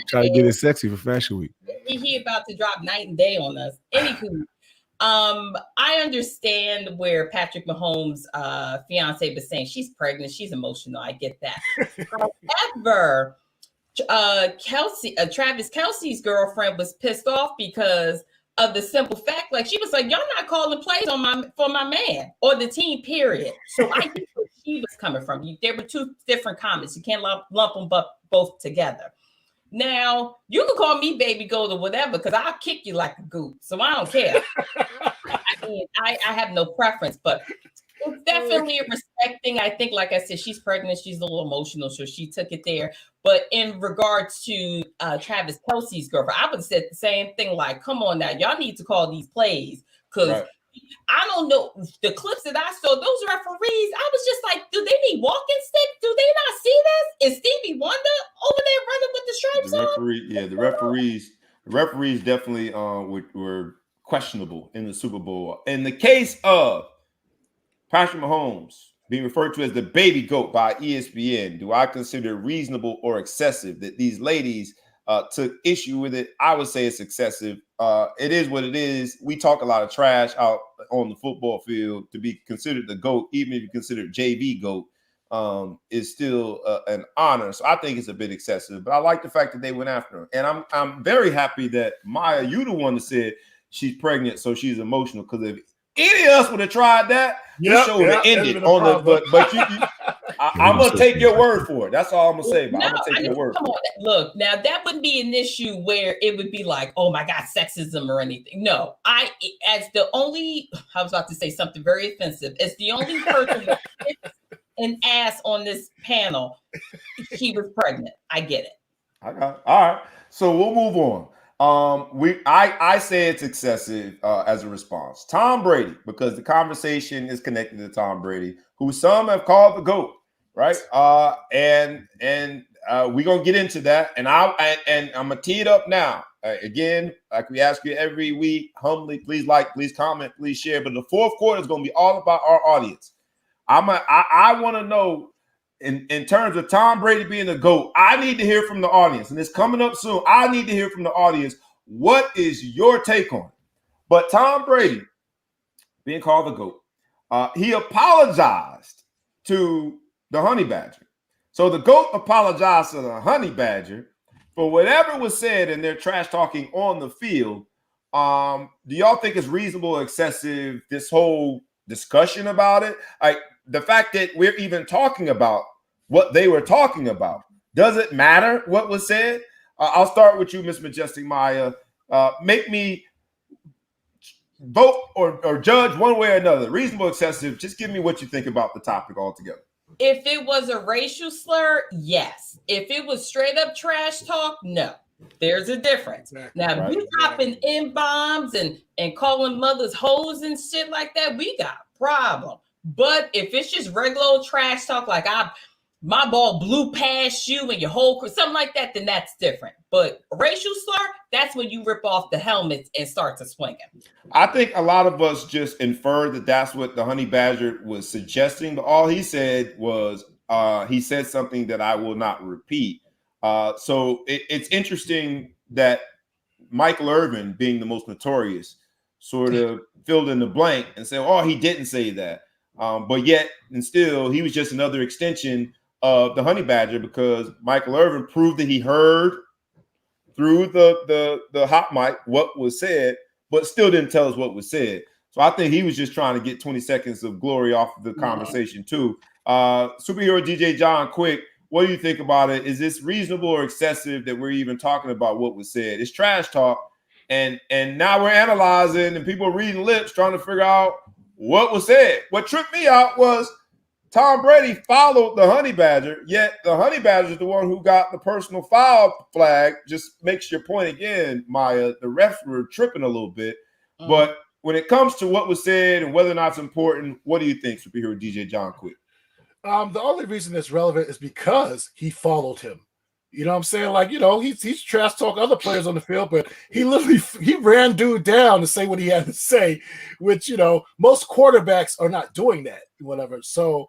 trying to get it sexy for Fashion Week. He about to drop night and day on us. Anywho, I understand where Patrick Mahomes' fiance was saying she's pregnant. She's emotional. I get that. However, Travis Kelce's girlfriend was pissed off because of the simple fact, like she was like, y'all not calling plays for my man or the team, period. So I think where she was coming from. There were two different comments. You can't lump them both together. Now, you can call me baby GOAT or whatever, because I'll kick you like a goot. So I don't care. I have no preference, but it's definitely respecting. I think, like I said, she's pregnant. She's a little emotional, so she took it there. But in regards to Travis Kelce's girlfriend, I would have said the same thing. Like, come on now, y'all need to call these plays, because I don't know the clips that I saw. Those referees, I was just like, do they need walking sticks? Do they not see this? Is Stevie Wonder over there running with the stripes on? The referees definitely were questionable in the Super Bowl. In the case of Patrick Mahomes being referred to as the baby GOAT by ESPN, do I consider reasonable or excessive that these ladies took issue with it? I would say it's excessive. It is what it is. We talk a lot of trash out on the football field. To be considered the GOAT, even if you consider JV GOAT, is still an honor. So I think it's a bit excessive, but I like the fact that they went after her. And I'm very happy that Maya, you the one that said she's pregnant, so she's emotional, because if any of us would have tried that, the show would have ended on the. But I'm gonna take your word for it. That's all I'm gonna say. But I'm gonna take your word. Come on, look, now that would be an issue where it would be like, oh my God, sexism or anything. No, I was about to say something very offensive. As the only person that fits an ass on this panel, she was pregnant. I get it. I got it. All right. So we'll move on. I say it's excessive as a response. Tom Brady, because the conversation is connected to Tom Brady, who some have called the GOAT, right? And we're gonna get into that. And I'm gonna tee it up now. Again, like we ask you every week, humbly, please like, please comment, please share. But the fourth quarter is gonna be all about our audience. I want to know. In terms of Tom Brady being the GOAT, I need to hear from the audience, and it's coming up soon. I need to hear from the audience. What is your take on it? But Tom Brady being called the GOAT, he apologized to the Honey Badger. So the GOAT apologized to the Honey Badger for whatever was said in their trash talking on the field. Do y'all think it's reasonable or excessive, this whole discussion about it? Like, the fact that we're even talking about what they were talking about, does it matter what was said? I'll start with you, Miss Majestic Maya. Make me vote or judge one way or another. Reasonable, excessive. Just give me what you think about the topic altogether. If it was a racial slur, yes. If it was straight up trash talk, no. There's a difference. Now, if you dropping N-bombs and calling mothers hoes and shit like that, we got a problem. But if it's just regular old trash talk, like my ball blew past you and your whole something like that, then that's different. But racial slur, that's when you rip off the helmets and start to swing him. I think a lot of us just inferred that that's what the Honey Badger was suggesting, but all he said was he said something that I will not repeat. So it's interesting that Michael Irvin, being the most notorious, sort of filled in the blank and said, "Oh, he didn't say that," but yet and still, he was just another extension of the Honey Badger because Michael Irvin proved that he heard through the hot mic what was said, but still didn't tell us what was said. So I think he was just trying to get 20 seconds of glory off of the conversation too. Superhero DJ John Quick, what do you think about it? Is this reasonable or excessive that we're even talking about what was said? It's trash talk, and now we're analyzing and people are reading lips trying to figure out what was said. What tripped me out was Tom Brady followed the Honey Badger, yet the Honey Badger is the one who got the personal foul flag. Just makes your point again, Maya. The refs were tripping a little bit. But when it comes to what was said and whether or not it's important, what do you think, Superhero DJ John Quick? The only reason it's relevant is because he followed him. You know what I'm saying? Like, he's trash talk other players on the field, but he ran dude down to say what he had to say, which, most quarterbacks are not doing that, whatever. So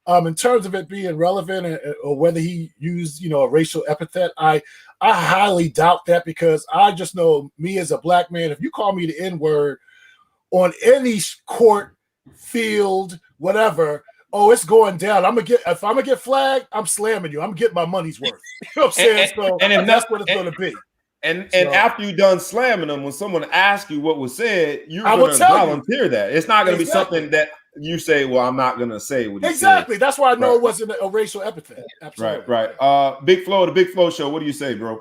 in terms of it being relevant or whether he used, a racial epithet, I highly doubt that because I just know me as a black man, if you call me the N-word on any court, field, whatever, oh, it's going down. If I'm gonna get flagged, I'm slamming you. I'm getting my money's worth. You know what I'm saying? And that's what it's gonna be. And after you're done slamming them, when someone asks you what was said, you're gonna volunteer that. It's not gonna be something that you say, well, I'm not gonna say what you said. That's why I know it wasn't a racial epithet. Absolutely. Right. Big Flo, the Big Flo Show. What do you say, bro?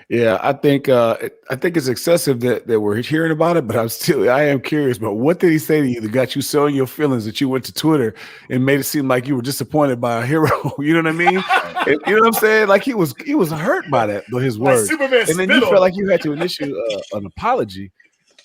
Yeah, I think it's excessive that we're hearing about it, but I am curious. But what did he say to you that got you so in your feelings that you went to Twitter and made it seem like you were disappointed by a hero? You know what I mean? You know what I'm saying? Like he was hurt by his words, and then you felt like you had to initiate an apology.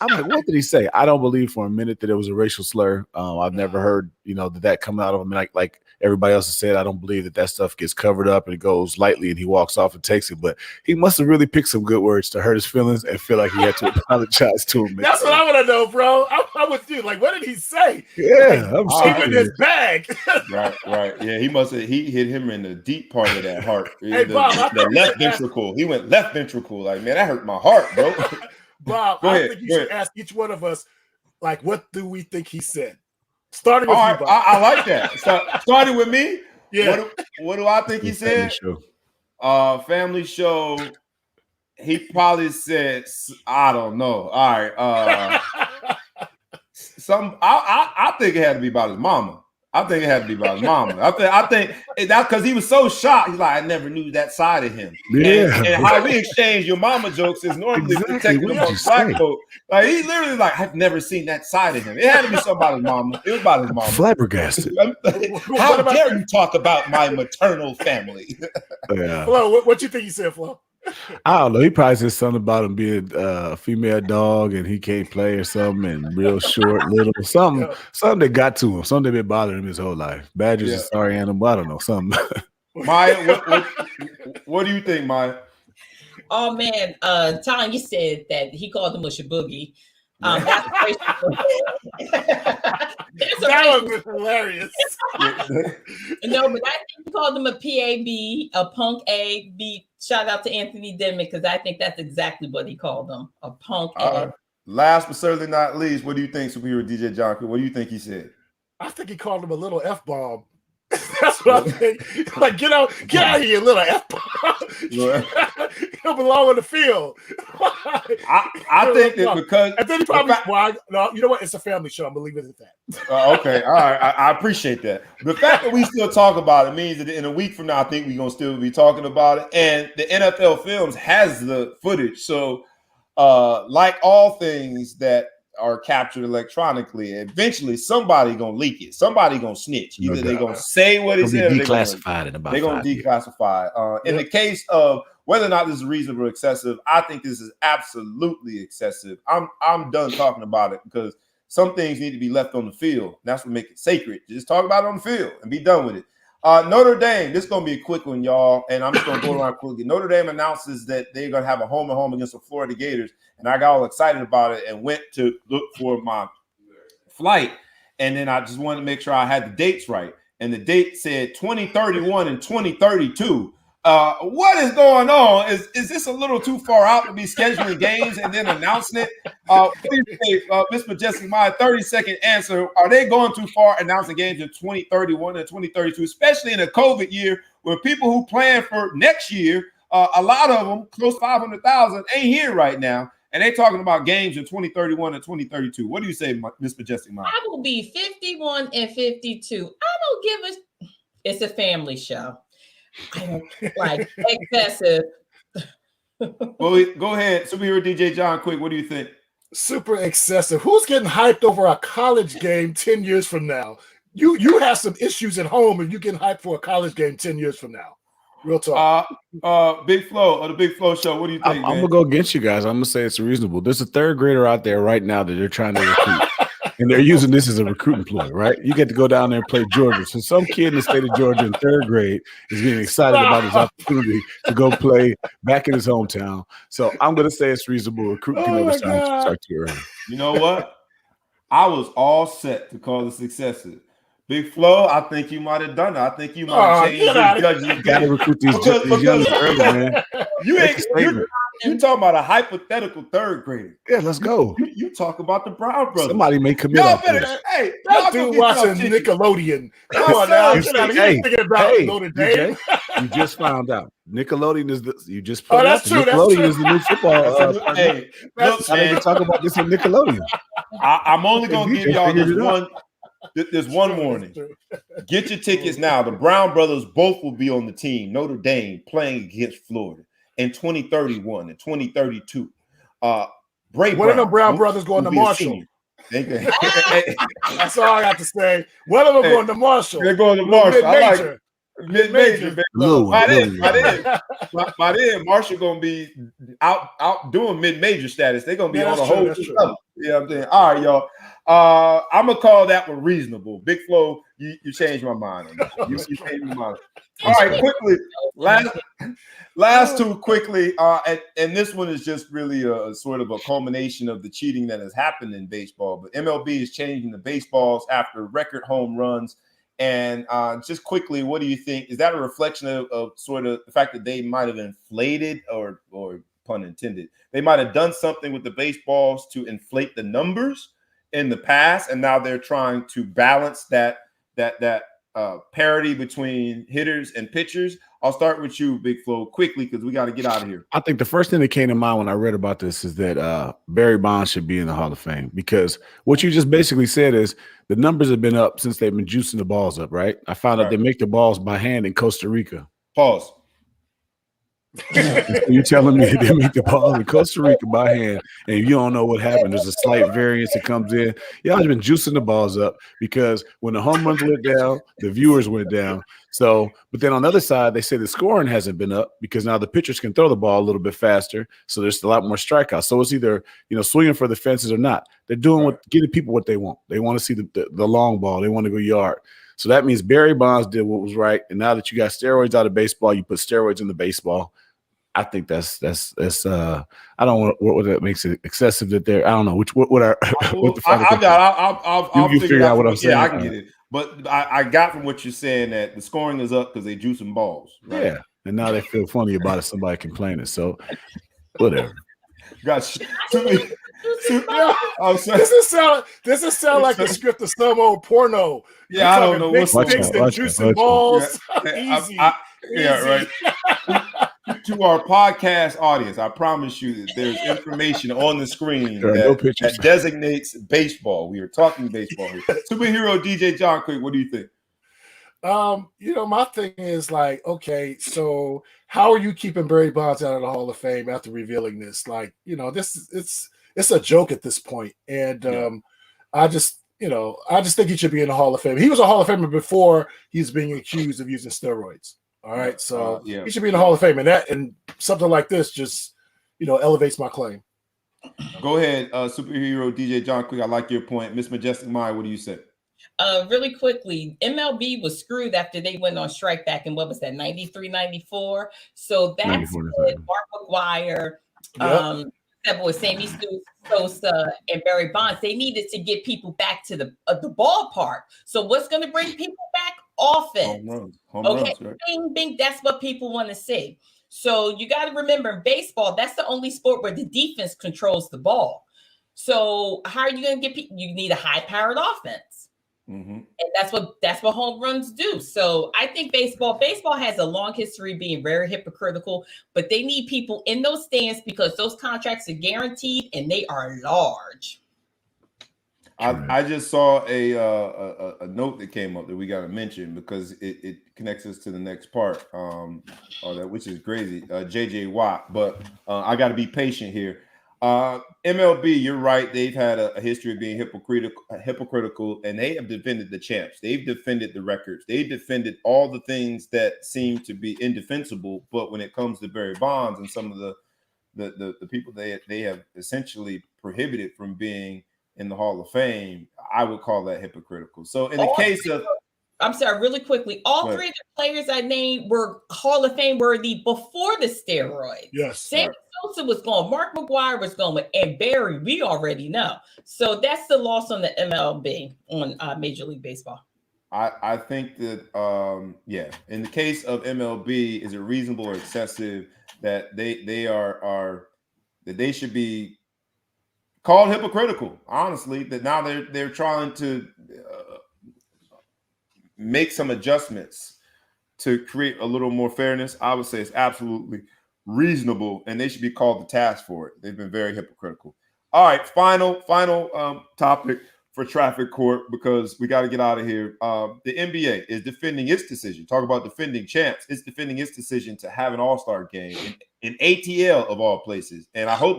I'm like, what did he say? I don't believe for a minute that it was a racial slur. I've never heard that coming out of him. Like everybody else has said, I don't believe that stuff gets covered up and it goes lightly and he walks off and takes it. But he must have really picked some good words to hurt his feelings and feel like he had to apologize to him. That's what I want to know, bro. I'm with you. Like, what did he say? Yeah, I'm sure. In his bag. Right. Yeah, he hit him in the deep part of that heart. Hey, Bob, the left ventricle. He went left ventricle. Like, man, that hurt my heart, bro. Bob, I think you should ask each one of us, like, what do we think he said? Starting with you, Bob. I like that. Starting with me. Yeah. What do I think he said? Family show. He probably said, I don't know. All right. I think it had to be about his mama. I think that's because he was so shocked. He's like, I never knew that side of him. Yeah. And how we exchange your mama jokes is normally protecting him from black folk. Like he literally like, I've never seen that side of him. It had to be something about his mama. It was about his mama. Flabbergasted. How dare you talk about my maternal family? Yeah. Flo, what you think he said, Flo? I don't know. He probably said something about him being a female dog and he can't play or something and real short, little something that got to him. Something that been bothering him his whole life. Badger's a sorry animal. I don't know. Something. Maya, what do you think, Maya? Oh man, Tanya said that he called him a shaboogie. That's that was hilarious. No, but I think he called him a PAB, a punk A. B. Shout out to Anthony Denman because I think that's exactly what he called him, a punk A. Last but certainly not least, what do you think, Superhero DJ John? What do you think he said? I think he called him a little F-bomb. That's what I think. Like, get out of here, you little F-bomb. You don't belong on the field. I think that because and then he probably no, you know what? It's a family show. I'm gonna leave it at that. Okay, all right. I appreciate that. The fact that we still talk about it means that in a week from now, I think we're gonna still be talking about it. And the NFL Films has the footage. So, like all things that are captured electronically, eventually somebody gonna leak it. Somebody gonna snitch. Either they're gonna say what it said, declassified in about. They're gonna declassify. In the case of whether or not this is reasonable or excessive, I think this is absolutely excessive. I'm done talking about it because some things need to be left on the field. That's what makes it sacred. Just talk about it on the field and be done with it. Notre Dame, this is going to be a quick one, y'all, and I'm just going to go around quickly. Notre Dame announces that they're going to have a home-and-home against the Florida Gators, and I got all excited about it and went to look for my flight, and then I just wanted to make sure I had the dates right, and the date said 2031 and 2032. What is going on? Is this a little too far out to be scheduling games and then announcing it? What do you say, Miss Majestic Mind? 30-second answer. Are they going too far announcing games in 2031 and 2032, especially in a COVID year where people who plan for next year, a lot of them, close to 500,000, ain't here right now, and they talking about games in 2031 and 2032. What do you say, Miss Majestic Mind? I will be 51 and 52. I don't give a. It's a family show. I don't like excessive. Well, go ahead, superhero DJ John. Quick, what do you think? Super excessive. Who's getting hyped over a college game 10 years from now? You have some issues at home and you getting hyped for a college game 10 years from now. Real talk. Big Flo, the Big Flo Show. What do you think? I'm gonna go against you guys. I'm gonna say it's reasonable. There's a third grader out there right now that they're trying to recruit. And they're using this as a recruiting ploy, right? You get to go down there and play Georgia. So some kid in the state of Georgia in third grade is getting excited about his opportunity to go play back in his hometown. So I'm going to say it's reasonable. Recruiting can never start too early. You know what? I was all set to call this excessive. Big Flo, I think you might have done it. I think you might have changed your judgment. You got to recruit these young early, man. You talking about a hypothetical third grader? Yeah, let's go. You talk about the Brown brothers. Somebody may commit. Y'all better, hey, that dude watching Nickelodeon. Come on now, thinking about Notre Dame. You just found out Nickelodeon is the. You just put that's true. Nickelodeon is the new football. Hey, look, man, talk about this on Nickelodeon. I'm only gonna give y'all this one. There's one warning. Get your tickets now. The Brown brothers both will be on the team. Notre Dame playing against Florida in 2031 and 2032. One of the Brown brothers going to Marshall. That's all I got to say. One of them going to Marshall. They're going to Marshall. Mid-major. By then, Marshall going to be out doing mid-major status. They're going to be on a whole level. You know what I'm saying? All right, y'all. I'm going to call that one reasonable. Big Flo, you changed my mind. You changed my mind. All right, quickly. Last two quickly. And this one is just really a sort of a culmination of the cheating that has happened in baseball. But MLB is changing the baseballs after record home runs. And just quickly, what do you think? Is that a reflection of sort of the fact that they might have inflated or pun intended, they might have done something with the baseballs to inflate the numbers in the past, and now they're trying to balance that parity between hitters and pitchers? I'll start with you, Big Flo, quickly because we got to get out of here. I think the first thing that came to mind when I read about this is that Barry Bonds should be in the Hall of Fame, because what you just basically said is the numbers have been up since they've been juicing the balls up, right? I found out they make the balls by hand in Costa Rica. Pause. You're telling me they make the ball in Costa Rica by hand, and you don't know what happened. There's a slight variance that comes in. Y'all have been juicing the balls up because when the home runs went down, the viewers went down. So, but then on the other side, they say the scoring hasn't been up because now the pitchers can throw the ball a little bit faster. So there's a lot more strikeouts. So it's either, swinging for the fences or not. They're doing giving people what they want. They want to see the long ball. They want to go yard. So that means Barry Bonds did what was right. And now that you got steroids out of baseball, you put steroids in the baseball. I think that's I don't know what that makes it excessive that they're, I don't know what the I'll figure out what I'm saying. Yeah, I can get it. But I got from what you're saying that the scoring is up because they juicing balls. Right? Yeah. And now they feel funny about it, somebody complaining. So whatever. Does this sound like the script of some old porno? Yeah, I don't know what's juicing balls. Easy. Right. To our podcast audience, I promise you that there's information on the screen that designates baseball. We are talking baseball here. Superhero DJ John Quick, what do you think? My thing is like, okay, so how are you keeping Barry Bonds out of the Hall of Fame after revealing this? Like, it's a joke at this point. And I just think he should be in the Hall of Fame. He was a Hall of Famer before he's being accused of using steroids. All right, so he should be in the Hall of Fame, and something like this just, elevates my claim. Go ahead, superhero DJ John Quick. I like your point. Miss Majestic Mind, what do you say? Really quickly, MLB was screwed after they went on strike back in, what was that, 93, 94? So that's 94, when Mark McGwire, that boy Sammy Sosa, and Barry Bonds, they needed to get people back to the ballpark. So what's going to bring people back? Offense. Home runs, right? Bing, bing. That's what people want to see. So you got to remember, in baseball, that's the only sport where the defense controls the ball. So how are you going to get people? You need a high-powered offense. Mm-hmm. And that's what home runs do. So I think baseball has a long history being very hypocritical, but they need people in those stands because those contracts are guaranteed and they are large. I just saw a note that came up that we got to mention because it connects us to the next part, which is crazy. JJ Watt, but I got to be patient here. MLB, you're right. They've had a history of being hypocritical, and they have defended the champs. They've defended the records. They defended all the things that seem to be indefensible. But when it comes to Barry Bonds and some of the people they have essentially prohibited from being in the Hall of Fame, I would call that hypocritical. So in the case of, I'm sorry, really quickly, all three of the players I named were Hall of Fame worthy before the steroids. Yes. Sammy Sosa was going, Mark McGwire was going, and Barry, we already know. So that's the loss on the MLB on Major League Baseball. I think that in the case of MLB, is it reasonable or excessive that they should be called hypocritical? Honestly, that now they're trying to make some adjustments to create a little more fairness. I would say it's absolutely reasonable, and they should be called to task for it. They've been very hypocritical. All right, final topic for Traffic Court, because we got to get out of here. The NBA is defending its decision. Talk about defending champs. It's defending its decision to have an All-Star game in ATL of all places. And I hope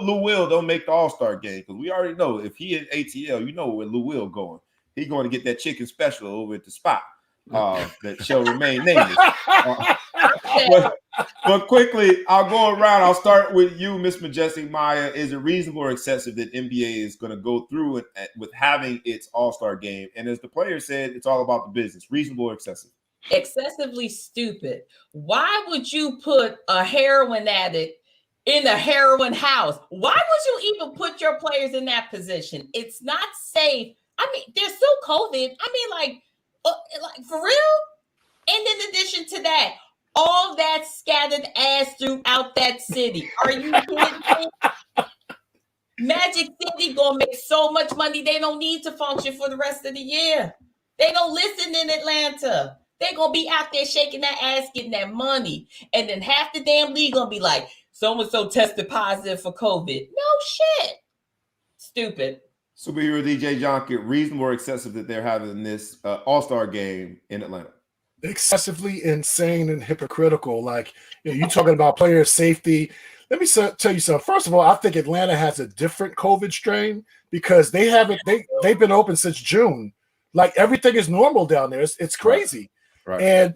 Lou Will don't make the All-Star game, because we already know if he in ATL, you know where Lou Will going. He's going to get that chicken special over at the spot that shall remain nameless. But quickly, I'll go around. I'll start with you, Miss Majestic Maya. Is it reasonable or excessive that NBA is going to go through with having its All-Star game? And as the player said, it's all about the business. Reasonable or excessive? Excessively stupid. Why would you put a heroin addict in a heroin house? Why would you even put your players in that position? It's not safe. I mean, there's still COVID. I mean, like for real? And in addition to that, all that scattered ass throughout that city. Are you kidding me? Magic City gonna make so much money they don't need to function for the rest of the year. They don't listen in Atlanta. They're gonna be out there shaking that ass, getting that money. And then half the damn league gonna be like, so-and-so tested positive for COVID. No shit. Stupid. Superhero DJ Jonkett, reasonable or excessive that they're having this All-Star game in Atlanta? Excessively insane and hypocritical. Like, you're talking about player safety. Let me tell you something. First of all, I think Atlanta has a different COVID strain because they've been open since June. Like, everything is normal down there. It's crazy. Right. And,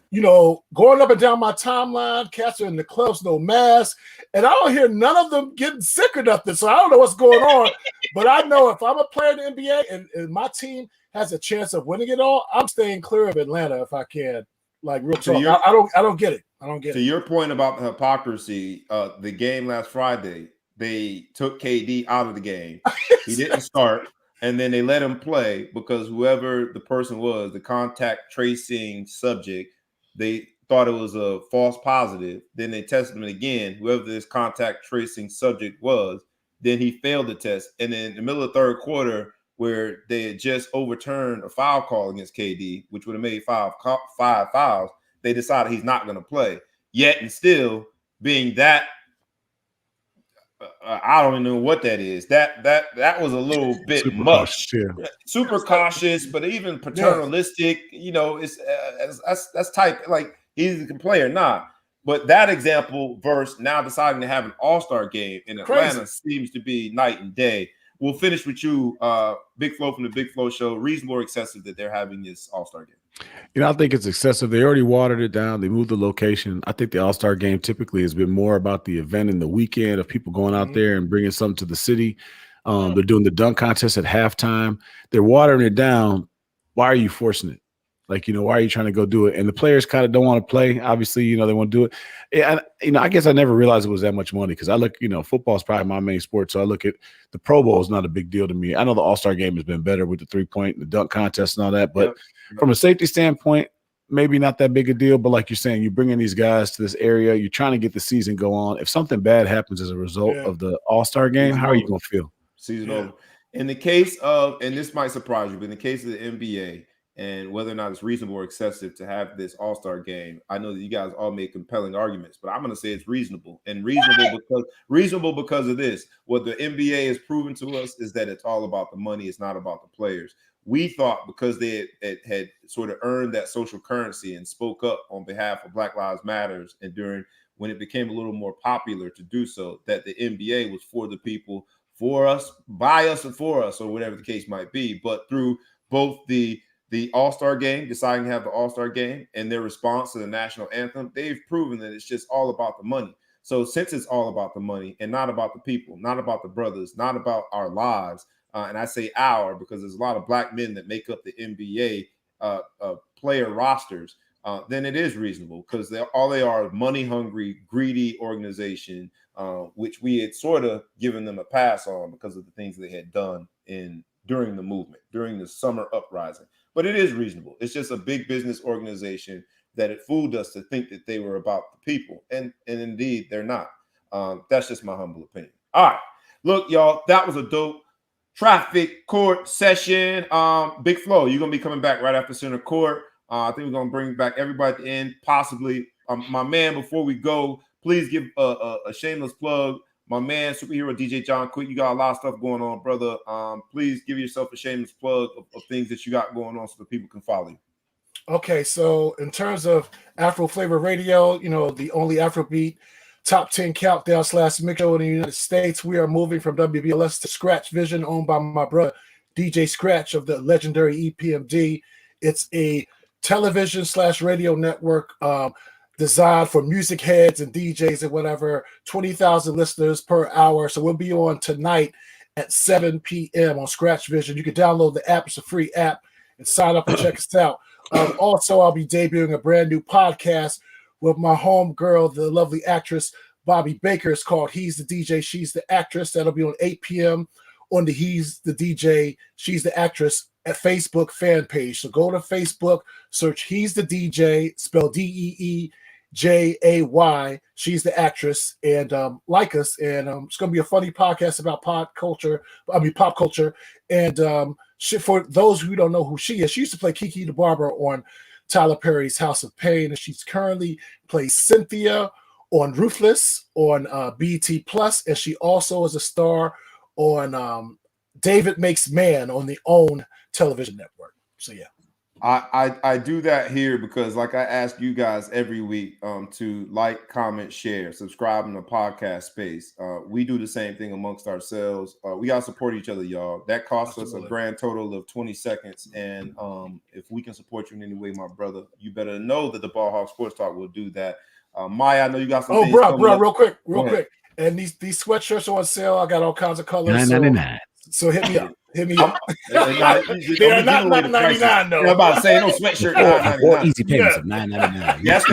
going up and down my timeline, cats are in the clubs, no mask. And I don't hear none of them getting sick or nothing. So I don't know what's going on. But I know if I'm a player in the NBA and my team has a chance of winning it all, I'm staying clear of Atlanta if I can. Like, real talk. I don't get it. I don't get it. To your point about the hypocrisy, the game last Friday, they took KD out of the game. He didn't start. And then they let him play because whoever the person was, the contact tracing subject, they thought it was a false positive. Then they tested him again. Whoever this contact tracing subject was, then he failed the test. And then in the middle of the third quarter, where they had just overturned a foul call against KD, which would have made five fouls, they decided he's not going to play. Yet and still being that, I don't even know what that is. That was a little bit super much. Cautious, yeah. Super cautious, but even paternalistic. It's that's type like he's a player, not. But that example versus now deciding to have an All-Star game in Atlanta seems to be night and day. We'll finish with you, Big Flo from the Big Flo Show. Reasonable or excessive that they're having this All-Star game? I think it's excessive. They already watered it down. They moved the location. I think the All-Star game typically has been more about the event and the weekend of people going out there and bringing something to the city. They're doing the dunk contest at halftime. They're watering it down why are you forcing it? Like, why are you trying to go do it? And the players kind of don't want to play. Obviously, they want to do it. And, I guess I never realized it was that much money because I look, football is probably my main sport. So I look at the Pro Bowl is not a big deal to me. I know the All-Star game has been better with the 3-point and the dunk contest and all that. But from a safety standpoint, maybe not that big a deal. But like you're saying, you bring in these guys to this area. You're trying to get the season go on. If something bad happens as a result of the All-Star game, how are you going to feel? Season over. In the case of, and this might surprise you, but in the case of the NBA, and whether or not it's reasonable or excessive to have this All-Star game, I know that you guys all make compelling arguments, but I'm going to say it's reasonable. And reasonable because of this. What the NBA has proven to us is that it's all about the money. It's not about the players. We thought because they had sort of earned that social currency and spoke up on behalf of Black Lives Matters, and when it became a little more popular to do so, that the NBA was for the people, for us, by us, and for us, or whatever the case might be. But through both the All-Star game, deciding to have the All-Star game, and their response to the National Anthem, they've proven that it's just all about the money. So since it's all about the money and not about the people, not about the brothers, not about our lives, and I say our because there's a lot of Black men that make up the NBA player rosters, then it is reasonable because all they are money-hungry, greedy organization, which we had sort of given them a pass on because of the things they had done during the movement, during the summer uprising. But it is reasonable. It's just a big business organization that it fooled us to think that they were about the people. And indeed, they're not. That's just my humble opinion. All right. Look, y'all, that was a dope traffic court session. Big Flo, you're going to be coming back right after center court. I think we're going to bring back everybody at the end, possibly. My man, before we go, please give a shameless plug. My man, superhero DJ John Quick, you got a lot of stuff going on, brother. Please give yourself a shameless plug of things that you got going on so that people can follow you. Okay, so in terms of Afro Flavor Radio, the only Afrobeat top 10 countdown / mix show in the United States, we are moving from WBLS to Scratch Vision, owned by my brother DJ Scratch of the legendary EPMD. It's a television / radio network designed for music heads and DJs and whatever, 20,000 listeners per hour. So we'll be on tonight at 7 p.m. on Scratch Vision. You can download the app. It's a free app and sign up and check us out. Also, I'll be debuting a brand new podcast with my homegirl, the lovely actress Bobby Baker. It's called He's the DJ, She's the Actress. That'll be on 8 p.m. on the He's the DJ, She's the Actress at Facebook fan page. So go to Facebook, search He's the DJ, spell DEEJAY, She's the Actress, and like us. And it's going to be a funny podcast about pop culture. And for those who don't know who she used to play Kiki the Barber on Tyler Perry's House of Pain, and she's currently plays Cynthia on Ruthless on BET Plus, and she also is a star on David Makes Man on the OWN television network. So yeah. I do that here because, like I ask you guys every week, to like, comment, share, subscribe in the podcast space. We do the same thing amongst ourselves. We gotta support each other, y'all. That costs us a grand total of 20 seconds. And if we can support you in any way, my brother, you better know that the Ball Hawk Sports Talk will do that. Maya, I know you got some. Bro, real quick. And these sweatshirts are on sale. I got all kinds of colors. So hit me up. They're not $9.99 though. I'm about to say no sweatshirt. Or easy payments of $9.99. Yes,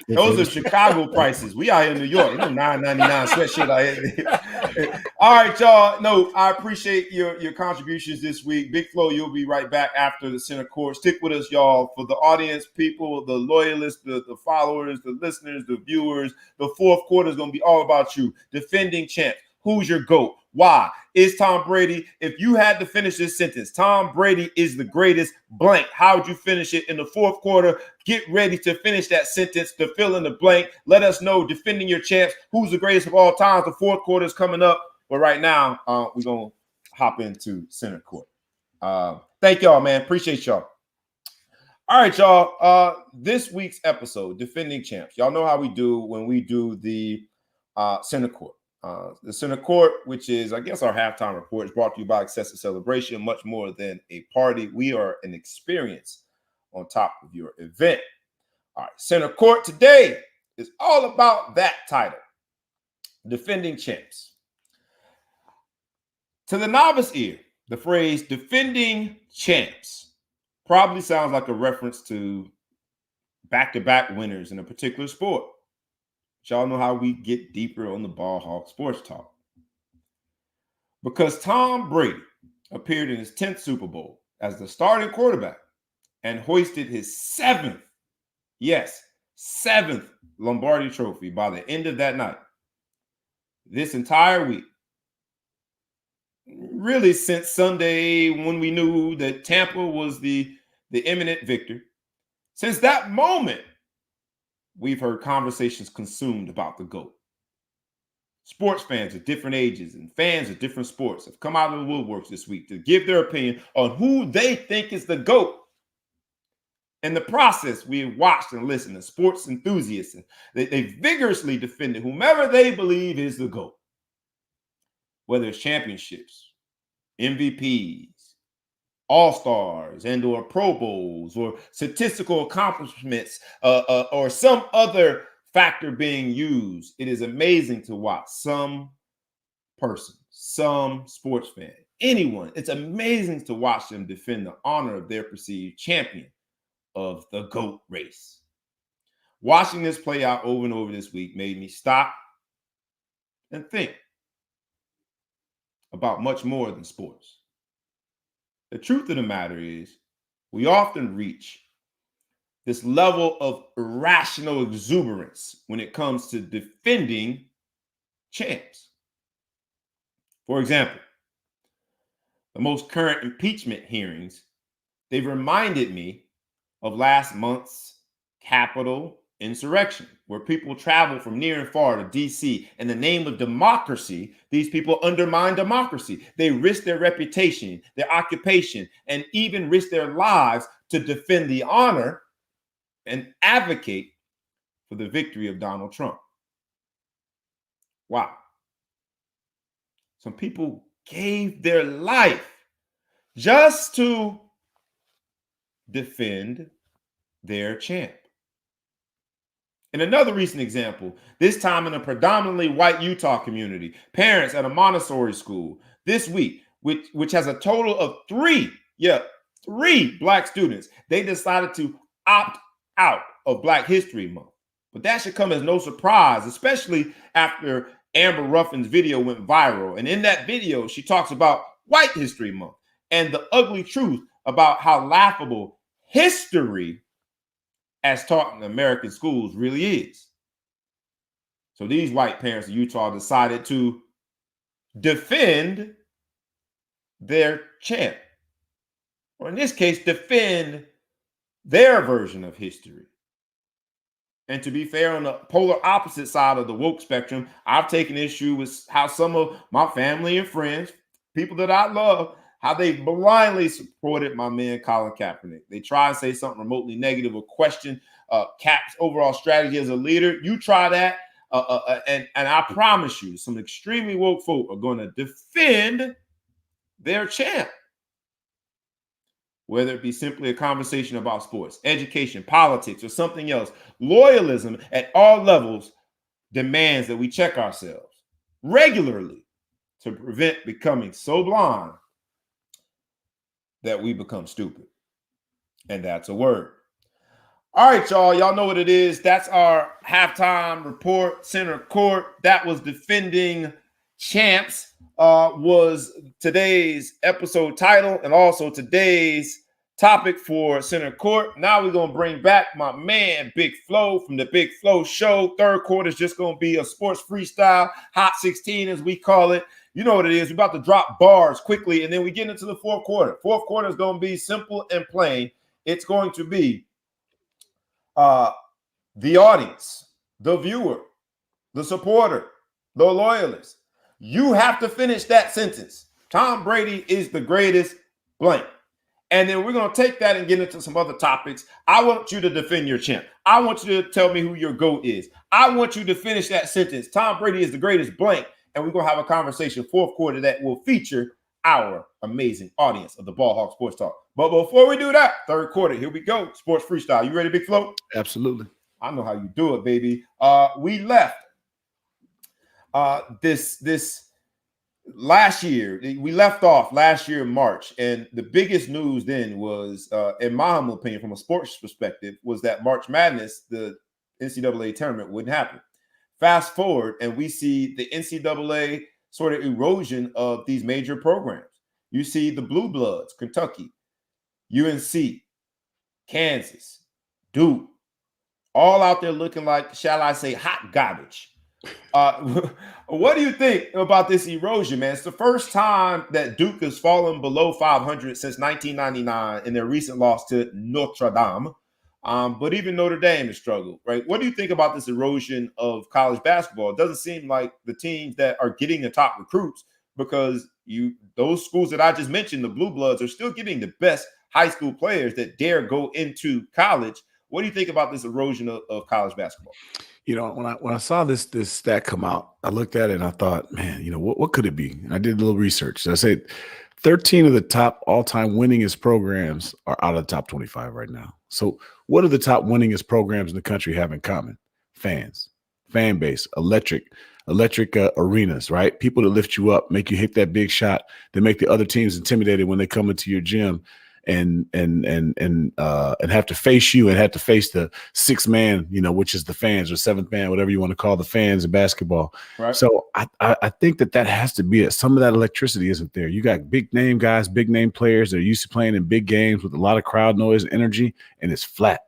those are Chicago prices. We out here in New York. No $9.99 sweatshirt out here. All right, y'all. No, I appreciate your contributions this week. Big Flo, you'll be right back after the center court. Stick with us, y'all. For the audience, people, the loyalists, the followers, the listeners, the viewers, the fourth quarter is going to be all about you. Defending champ. Who's your GOAT? Why? Is Tom Brady, if you had to finish this sentence, Tom Brady is the greatest blank, how would you finish it in the fourth quarter? Get ready to finish that sentence to fill in the blank. Let us know, defending your champs, who's the greatest of all time. The fourth quarter is coming up. But right now, we're going to hop into center court. Thank y'all, man. Appreciate y'all. All right, y'all. This week's episode, Defending Champs. Y'all know how we do when we do the center court. The center court, which is, I guess, our halftime report, is brought to you by Excessive Celebration. Much more than a party. We are an experience on top of your event. All right, center court today is all about that title, Defending Champs. To the novice ear, the phrase defending champs probably sounds like a reference to back-to-back winners in a particular sport. But y'all know how we get deeper on the Ball Hawk Sports Talk. Because Tom Brady appeared in his 10th Super Bowl as the starting quarterback and hoisted his seventh Lombardi trophy by the end of that night. This entire week, really since Sunday when we knew that Tampa was the imminent victor, since that moment, we've heard conversations consumed about the GOAT. Sports fans of different ages and fans of different sports have come out of the woodworks this week to give their opinion on who they think is the GOAT. In the process, we have watched and listened to sports enthusiasts. And they vigorously defended whomever they believe is the GOAT. Whether it's championships, MVPs, All-Stars, and or Pro Bowls, or statistical accomplishments, or some other factor being used, it is amazing to watch some person, some sports fan, anyone. It's amazing to watch them defend the honor of their perceived champion of the GOAT race. Watching this play out over and over this week made me stop and think about much more than sports. The truth of the matter is, we often reach this level of irrational exuberance when it comes to defending champs. For example, the most current impeachment hearings, they've reminded me of last month's Capitol insurrection, where people travel from near and far to DC. In the name of democracy, these people undermine democracy. They risk their reputation, their occupation, and even risk their lives to defend the honor and advocate for the victory of Donald Trump. Wow. Some people gave their life just to defend their champ. In another recent example, this time in a predominantly white Utah community, parents at a Montessori school this week, which has a total of three Black students, they decided to opt out of Black History Month. But that should come as no surprise, especially after Amber Ruffin's video went viral. And in that video, she talks about White History Month and the ugly truth about how laughable history as taught in American schools really is. So these white parents in Utah decided to defend their champ, or in this case, defend their version of history. And to be fair, on the polar opposite side of the woke spectrum, I've taken issue with how some of my family and friends, people that I love, how they blindly supported my man Colin Kaepernick. They try and say something remotely negative or question Cap's overall strategy as a leader. You try that, and I promise you, some extremely woke folk are going to defend their champ. Whether it be simply a conversation about sports, education, politics, or something else, loyalism at all levels demands that we check ourselves regularly to prevent becoming so blind that we become stupid. And that's a word. All right, y'all. Y'all know what it is. That's our halftime report, center court. That was defending champs. Was today's episode title and also today's topic for center court. Now we're going to bring back my man, Big Flo from the Big Flo Show. Third quarter is just going to be a sports freestyle, hot 16 as we call it. You know what it is. We're about to drop bars quickly, and then we get into the fourth quarter. Fourth quarter is going to be simple and plain. It's going to be the audience, the viewer, the supporter, the loyalist. You have to finish that sentence. Tom Brady is the greatest blank. And then we're going to take that and get into some other topics. I want you to defend your champ. I want you to tell me who your GOAT is. I want you to finish that sentence. Tom Brady is the greatest blank. And we're going to have a conversation fourth quarter that will feature our amazing audience of the Ball Hawk Sports Talk. But before we do that, third quarter, here we go. Sports freestyle. You ready, Big Flo? Absolutely. I know how you do it, baby. We left this last year, we left off last year in March, and the biggest news then was, in my humble opinion, from a sports perspective, was that March Madness, the NCAA tournament, wouldn't happen. Fast forward, and we see the NCAA sort of erosion of these major programs. You see the Blue Bloods, Kentucky, UNC, Kansas, Duke, all out there looking like, shall I say, hot garbage. What do you think about this erosion, man? It's the first time that Duke has fallen below 500 since 1999 in their recent loss to Notre Dame. But even Notre Dame has struggled, right? What do you think about this erosion of college basketball? It doesn't seem like the teams that are getting the top recruits, because those schools that I just mentioned, the Blue Bloods, are still getting the best high school players that dare go into college. What do you think about this erosion of college basketball? You know, when I saw this stat come out, I looked at it and I thought, man, you know, what could it be? And I did a little research. So I said 13 of the top all-time winningest programs are out of the top 25 right now. So what do the top winningest programs in the country have in common? Fans, fan base, electric arenas, right? People that lift you up, make you hit that big shot, that make the other teams intimidated when they come into your gym and have to face you and have to face the sixth man, you know, which is the fans, or seventh man, whatever you want to call the fans in basketball. Right. So I think that has to be it. Some of that electricity isn't there. You got big name guys, big name players that are used to playing in big games with a lot of crowd noise and energy, and it's flat.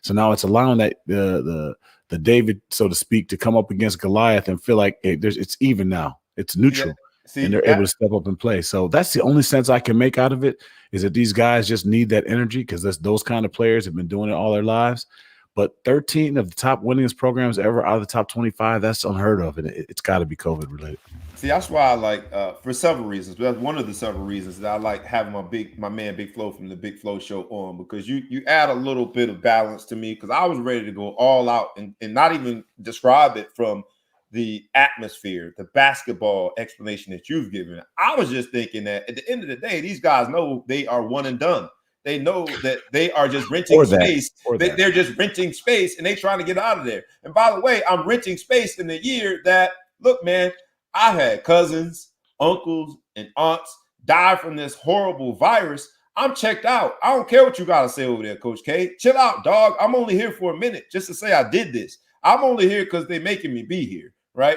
So now it's allowing that the David, so to speak, to come up against Goliath and feel like, hey, it's even now. It's neutral. Yeah. See, and they're able to step up and play. So that's the only sense I can make out of it, is that these guys just need that energy, because those kind of players have been doing it all their lives. But 13 of the top winningest programs ever out of the top 25, that's unheard of, and it's got to be COVID related. See, that's why I like, for several reasons. That's one of the several reasons that I like having my man Big Flo from the Big Flo Show on, because you add a little bit of balance to me, because I was ready to go all out and not even describe it from the atmosphere, the basketball explanation that you've given. I was just thinking that at the end of the day, these guys know they are one and done. They know that they are just renting space. They're just renting space, and they're trying to get out of there. And by the way, I'm renting space in the year that, look, man, I've had cousins, uncles, and aunts die from this horrible virus. I'm checked out. I don't care what you got to say over there, Coach K. Chill out, dog. I'm only here for a minute just to say I did this. I'm only here because they're making me be here. Right?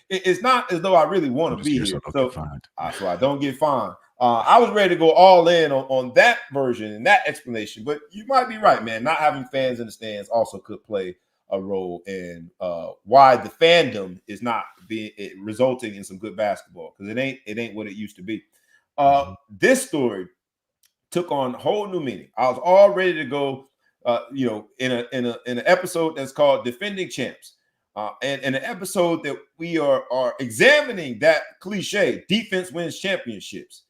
It's not as though I really want to be here. So I don't get fined. I was ready to go all in on that version and that explanation, but you might be right, man. Not having fans in the stands also could play a role in why the fandom is not resulting in some good basketball, because it ain't what it used to be. This story took on a whole new meaning. I was all ready to go, in an episode that's called Defending Champs. And in an episode that we are examining that cliche, defense wins championships.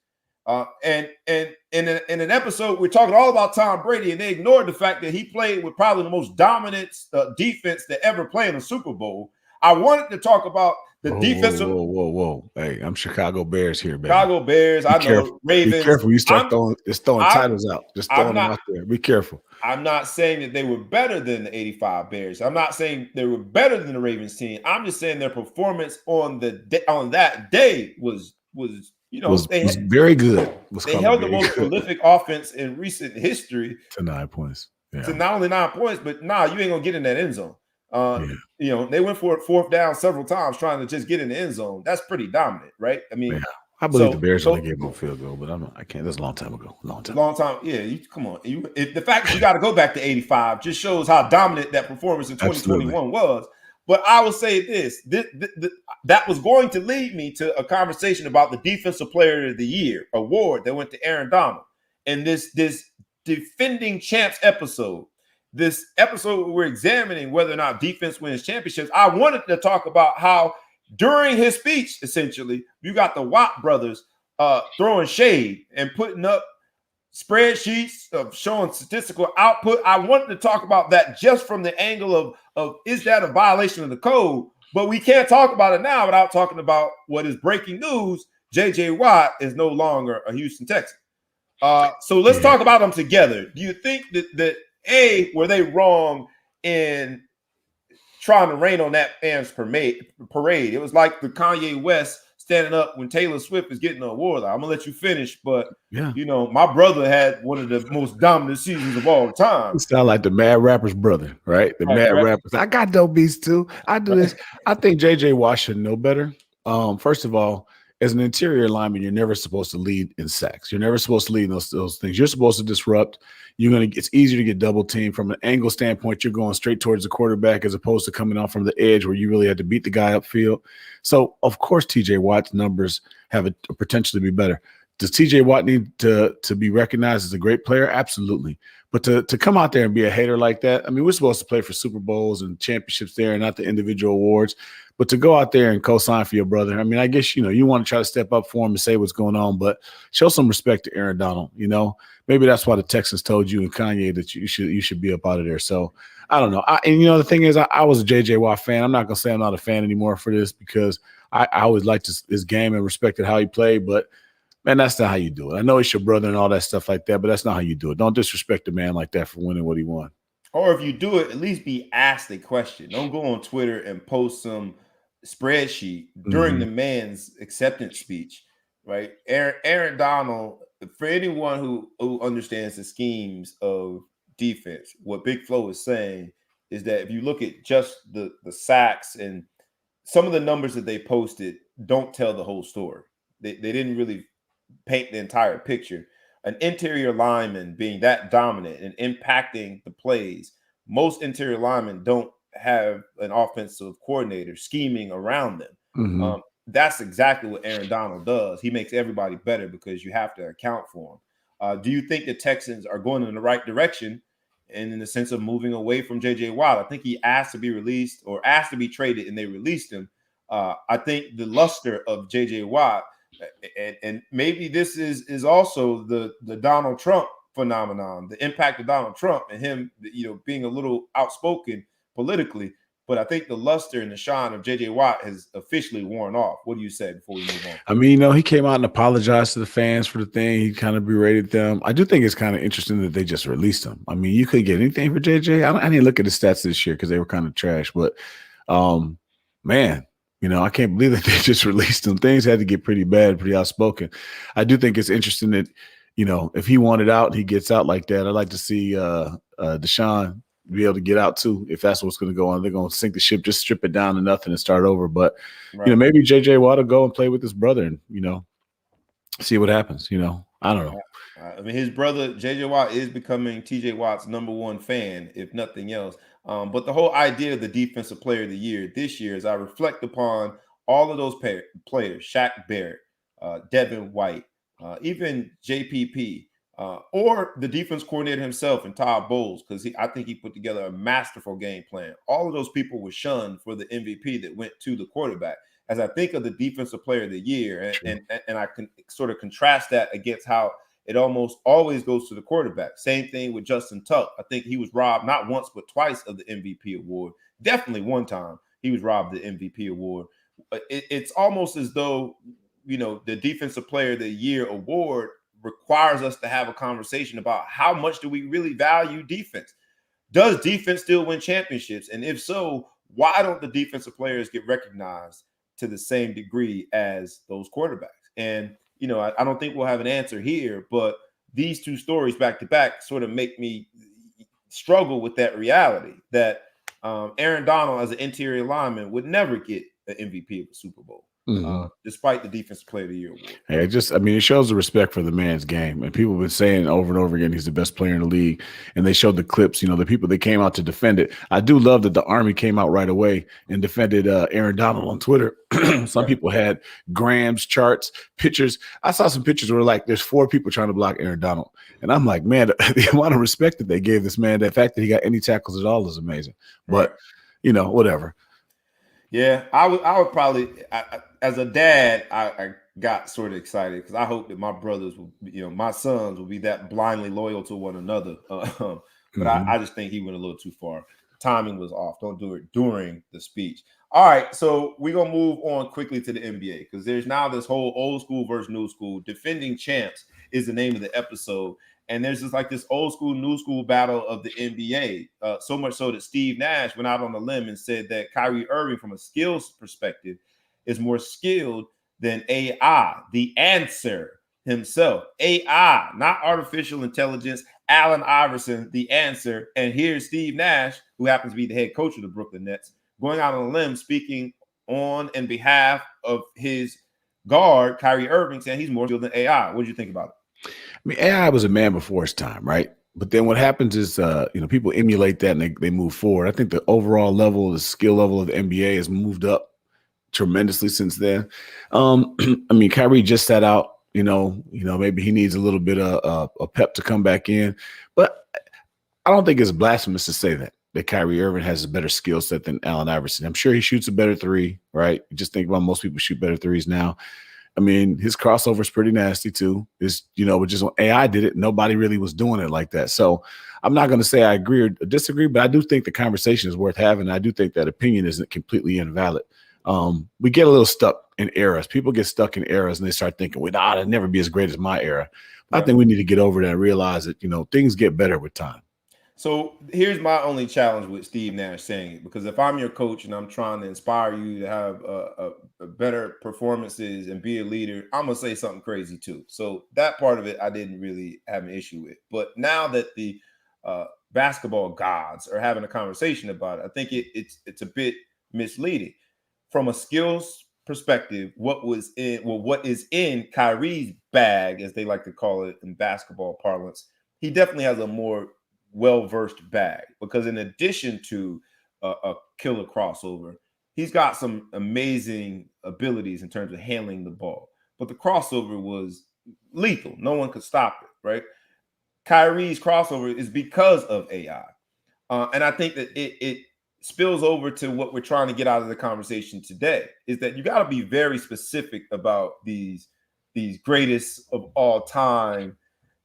And in an episode, we're talking all about Tom Brady, and they ignored the fact that he played with probably the most dominant defense to ever play in a Super Bowl. I wanted to talk about the defensive. Whoa. Hey, I'm Chicago Bears here, baby. Chicago Bears. I know. Ravens. Be careful. You start throwing titles out. Just throwing them out there. Be careful. I'm not saying that they were better than the 85 Bears. I'm not saying they were better than the Ravens team. I'm just saying their performance on that day was very good. They held the most prolific offense in recent history to 9 points. Yeah. To not only 9 points, but you ain't gonna get in that end zone. They went for it fourth down several times trying to just get in the end zone. That's pretty dominant, right? I mean, I believe the Bears only gave them a field goal, but I can't. That's a long time ago. Long time. Yeah, come on. The fact that you got to go back to 85 just shows how dominant that performance in 2021 was. But I will say this that was going to lead me to a conversation about the Defensive Player of the Year award that went to Aaron Donald. And this Defending Champs episode, this episode we're examining whether or not defense wins championships. I wanted to talk about how during his speech, essentially, you got the Watt brothers throwing shade and putting up spreadsheets of showing statistical output. I wanted to talk about that just from the angle of is that a violation of the code? But we can't talk about it now without talking about what is breaking news. J.J. Watt is no longer a Houston Texan. So let's talk about them together. Do you think that were they wrong in trying to rain on that fans parade? It was like the Kanye West standing up when Taylor Swift is getting an award. I'm gonna let you finish, but Yeah. my brother had one of the most dominant seasons of all time. You sound like the Mad Rapper's brother, right? The Mad Rappers. I got dope beats too. I do this. I think JJ Watt should know better. First of all, as an interior lineman, you're never supposed to lead in sacks. You're never supposed to lead in those things. You're supposed to disrupt. It's easier to get double teamed from an angle standpoint. You're going straight towards the quarterback as opposed to coming off from the edge where you really had to beat the guy upfield. So of course, TJ Watt's numbers have a potential to be better. Does TJ Watt need to be recognized as a great player? Absolutely. But to come out there and be a hater like that, I mean, we're supposed to play for Super Bowls and championships there and not the individual awards. But to go out there and co-sign for your brother, I mean, I guess, you want to try to step up for him and say what's going on, but show some respect to Aaron Donald. Maybe that's why the Texans told you and Kanye that you should be up out of there. So I don't know. The thing is, I was a JJ Watt fan. I'm not going to say I'm not a fan anymore for this because I always liked his game and respected how he played, but man, that's not how you do it. I know he's your brother and all that stuff like that, but that's not how you do it. Don't disrespect a man like that for winning what he won. Or if you do it, at least be asked a question. Don't go on Twitter and post some spreadsheet during the man's acceptance speech, right? Aaron Donald, for anyone who understands the schemes of defense, what Big Flo is saying is that if you look at just the sacks and some of the numbers that they posted don't tell the whole story. They didn't really paint the entire picture. An interior lineman being that dominant and impacting the plays, most interior linemen don't have an offensive coordinator scheming around them. That's exactly what Aaron Donald does. He makes everybody better because you have to account for him. Do you think the Texans are going in the right direction and in the sense of moving away from J.J. Watt? I think he asked to be released or asked to be traded and they released him. I think the luster of J.J. Watt, and maybe this is also the Donald Trump phenomenon, the impact of Donald Trump and him, being a little outspoken politically. But I think the luster and the shine of J.J. Watt has officially worn off. What do you say before we move on? I mean, he came out and apologized to the fans for the thing. He kind of berated them. I do think it's kind of interesting that they just released him. I mean, you could get anything for JJ. I didn't look at the stats this year because they were kind of trash. But, man, I can't believe that they just released him. Things had to get pretty bad, pretty outspoken. I do think it's interesting that, if he wanted out, he gets out like that. I'd like to see Deshaun be able to get out too, if that's what's going to go on. They're going to sink the ship, just strip it down to nothing and start over. But, maybe JJ Watt will go and play with his brother and, see what happens. I don't know. I mean, his brother, JJ Watt, is becoming TJ Watt's #1 fan, if nothing else. But the whole idea of the defensive player of the year this year, as I reflect upon all of those players, Shaq Barrett, Devin White, even JPP, or the defense coordinator himself and Todd Bowles, because I think he put together a masterful game plan. All of those people were shunned for the MVP that went to the quarterback. As I think of the defensive player of the year, and I can sort of contrast that against how it almost always goes to the quarterback. Same thing with Justin Tuck. I think he was robbed not once but twice of the MVP award. Definitely one time he was robbed the MVP award. It's almost as though, the defensive player of the year award requires us to have a conversation about how much do we really value defense? Does defense still win championships? And if so, why don't the defensive players get recognized to the same degree as those quarterbacks? And, I don't think we'll have an answer here, but these two stories back to back sort of make me struggle with that reality that Aaron Donald as an interior lineman would never get an MVP of the Super Bowl. Despite the defensive player of the year award. Hey, it shows the respect for the man's game. And people have been saying over and over again, he's the best player in the league. And they showed the clips, the people that came out to defend it. I do love that the Army came out right away and defended Aaron Donald on Twitter. Some people had grams, charts, pictures. I saw some pictures where there's 4 people trying to block Aaron Donald. And I'm like, man, the amount of respect that they gave this man, the fact that he got any tackles at all is amazing. But, whatever. Yeah, I would probably, as a dad, I got sort of excited because I hope that my brothers will, my sons will be that blindly loyal to one another. But I just think he went a little too far. Timing was off. Don't do it during the speech. All right, so we're going to move on quickly to the NBA because there's now this whole old school versus new school. Defending champs is the name of the episode. And there's this old school, new school battle of the NBA. So much so that Steve Nash went out on a limb and said that Kyrie Irving, from a skills perspective, is more skilled than AI, the answer himself. AI, not artificial intelligence. Allen Iverson, the answer. And here's Steve Nash, who happens to be the head coach of the Brooklyn Nets, going out on a limb, speaking on and behalf of his guard, Kyrie Irving, saying he's more skilled than AI. What do you think about it? I mean, AI was a man before his time, right? But then what happens is, people emulate that and they move forward. I think the overall level, the skill level of the NBA has moved up tremendously since then. I mean, Kyrie just sat out. Maybe he needs a little bit of a pep to come back in. But I don't think it's blasphemous to say that Kyrie Irving has a better skill set than Allen Iverson. I'm sure he shoots a better three, right? Just think about most people shoot better threes now. I mean, his crossover is pretty nasty too. Just when AI did it, nobody really was doing it like that. So I'm not going to say I agree or disagree, but I do think the conversation is worth having. I do think that opinion isn't completely invalid. We get a little stuck in eras. People get stuck in eras and they start thinking, well, it'll never be as great as my era. Right. I think we need to get over that and realize that, things get better with time. So here's my only challenge with Steve Nash saying it, because if I'm your coach and I'm trying to inspire you to have a better performances and be a leader, I'm going to say something crazy too. So that part of it, I didn't really have an issue with. But now that the basketball gods are having a conversation about it, I think it's a bit misleading. From a skills perspective, what is in Kyrie's bag, as they like to call it in basketball parlance, he definitely has a more well-versed bag, because in addition to a killer crossover, he's got some amazing abilities in terms of handling the ball. But the crossover was lethal. No one could stop it, right? Kyrie's crossover is because of AI. And I think that it spills over to what we're trying to get out of the conversation today, is that you got to be very specific about these greatest of all time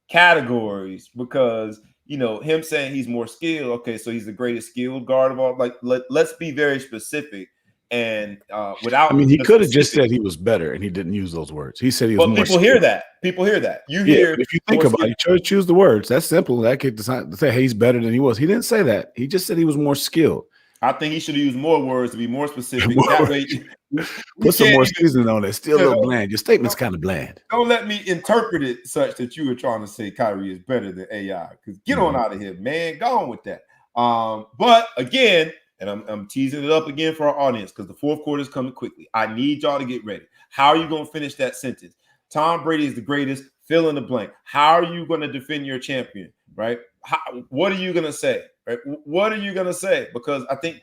categories, because him saying he's more skilled, okay, so he's the greatest skilled guard of all. Like, let's be very specific. And without, I mean, he could have just said he was better, and he didn't use those words. He said he was more people skilled. hear that. People hear that. You hear. But if you think about it, you choose the words. That's simple. That could decide to say, hey, he's better than he was. He didn't say that. He just said he was more skilled. I think he should have used more words to be more specific. That way, put some more seasoning on it. Still a little bland. Your statement's kind of bland. Don't let me interpret it such that you were trying to say Kyrie is better than AI. Because get on out of here, man. Go on with that. But again, and I'm teasing it up again for our audience, because the fourth quarter is coming quickly. I need y'all to get ready. How are you going to finish that sentence? Tom Brady is the greatest. Fill in the blank. How are you going to defend your champion? Right? What are you going to say? Right? What are you going to say? Because I think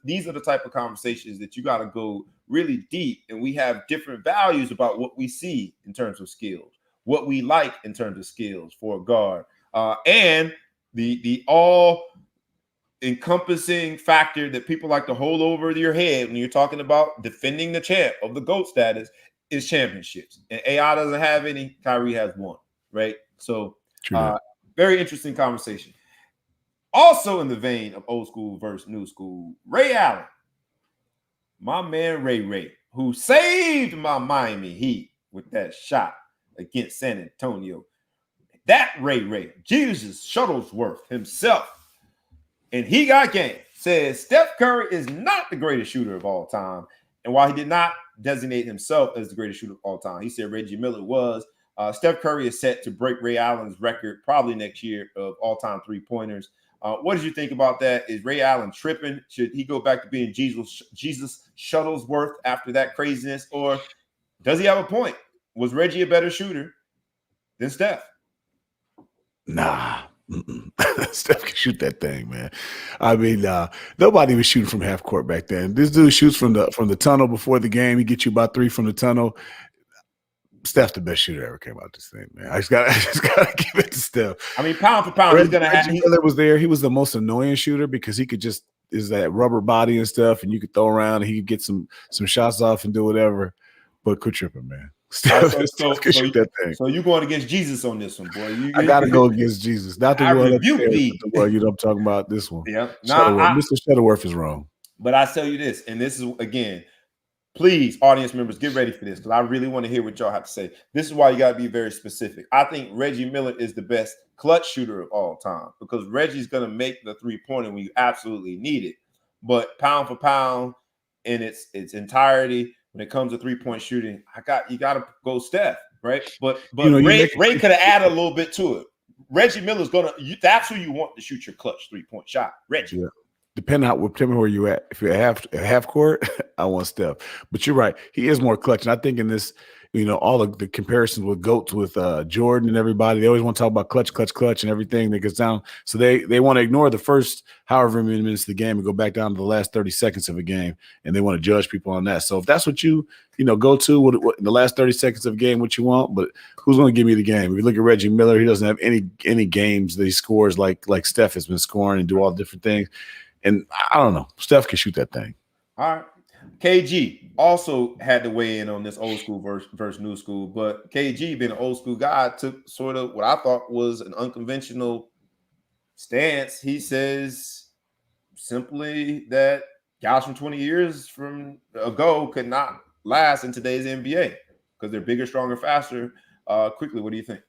these are the type of conversations that you got to go really deep. And we have different values about what we see in terms of skills, what we like in terms of skills for a guard, and the all encompassing factor that people like to hold over your head when you're talking about defending the champ of the GOAT status is championships. And AI doesn't have any. Kyrie has one, right? So very interesting conversation. Also in the vein of old school versus new school, Ray Allen, my man Ray, who saved my Miami Heat with that shot against San Antonio. That Ray, Jesus Shuttlesworth himself, and he got game, says Steph Curry is not the greatest shooter of all time. And while he did not designate himself as the greatest shooter of all time, he said Reggie Miller was. Steph Curry is set to break Ray Allen's record probably next year of all-time three-pointers. What did you think about that? Is Ray Allen tripping? Should he go back to being Jesus Shuttlesworth after that craziness? Or does he have a point? Was Reggie a better shooter than Steph? Nah. Steph can shoot that thing, man. I mean, nobody was shooting from half court back then. This dude shoots from the tunnel before the game. He gets you about 3 from the tunnel. Steph's the best shooter ever came out this thing, man. I just gotta give it to Steph. I mean, pound for pound, he's gonna have. Miller was there. He was the most annoying shooter because he could just is that rubber body and stuff, and you could throw around and he could get some shots off and do whatever. But quit tripping, man. Steph can shoot that thing. So you going against Jesus on this one, boy? I gotta go against Jesus. Not the one I'm talking about. This one. Yeah, Mr. Shuttleworth is wrong. But I tell you this, and this is again. Please, audience members, get ready for this, because I really want to hear what y'all have to say. This is why you got to be very specific. I think Reggie Miller is the best clutch shooter of all time, because Reggie's going to make the three-pointer when you absolutely need it. But pound for pound, in its entirety, when it comes to 3-point shooting, you got to go Steph, right? But you Ray could have added a little bit to it. Reggie Miller's that's who you want to shoot your clutch 3-point shot, Reggie. Yeah. Depending on where you at. If you're at half court, I want Steph. But you're right. He is more clutch. And I think in this, all of the comparisons with GOATs with Jordan and everybody, they always want to talk about clutch and everything that gets down. So they want to ignore the first however many minutes of the game and go back down to the last 30 seconds of a game, and they want to judge people on that. So if that's what you go to what the last 30 seconds of a game, what you want, but who's going to give me the game? If you look at Reggie Miller, he doesn't have any games that he scores like Steph has been scoring and do all different things. And I don't know. Steph can shoot that thing. All right. KG also had to weigh in on this old school versus new school, but KG, being an old school guy, took sort of what I thought was an unconventional stance. He says simply that guys from 20 years from ago could not last in today's NBA because they're bigger, stronger, faster. Quickly, what do you think?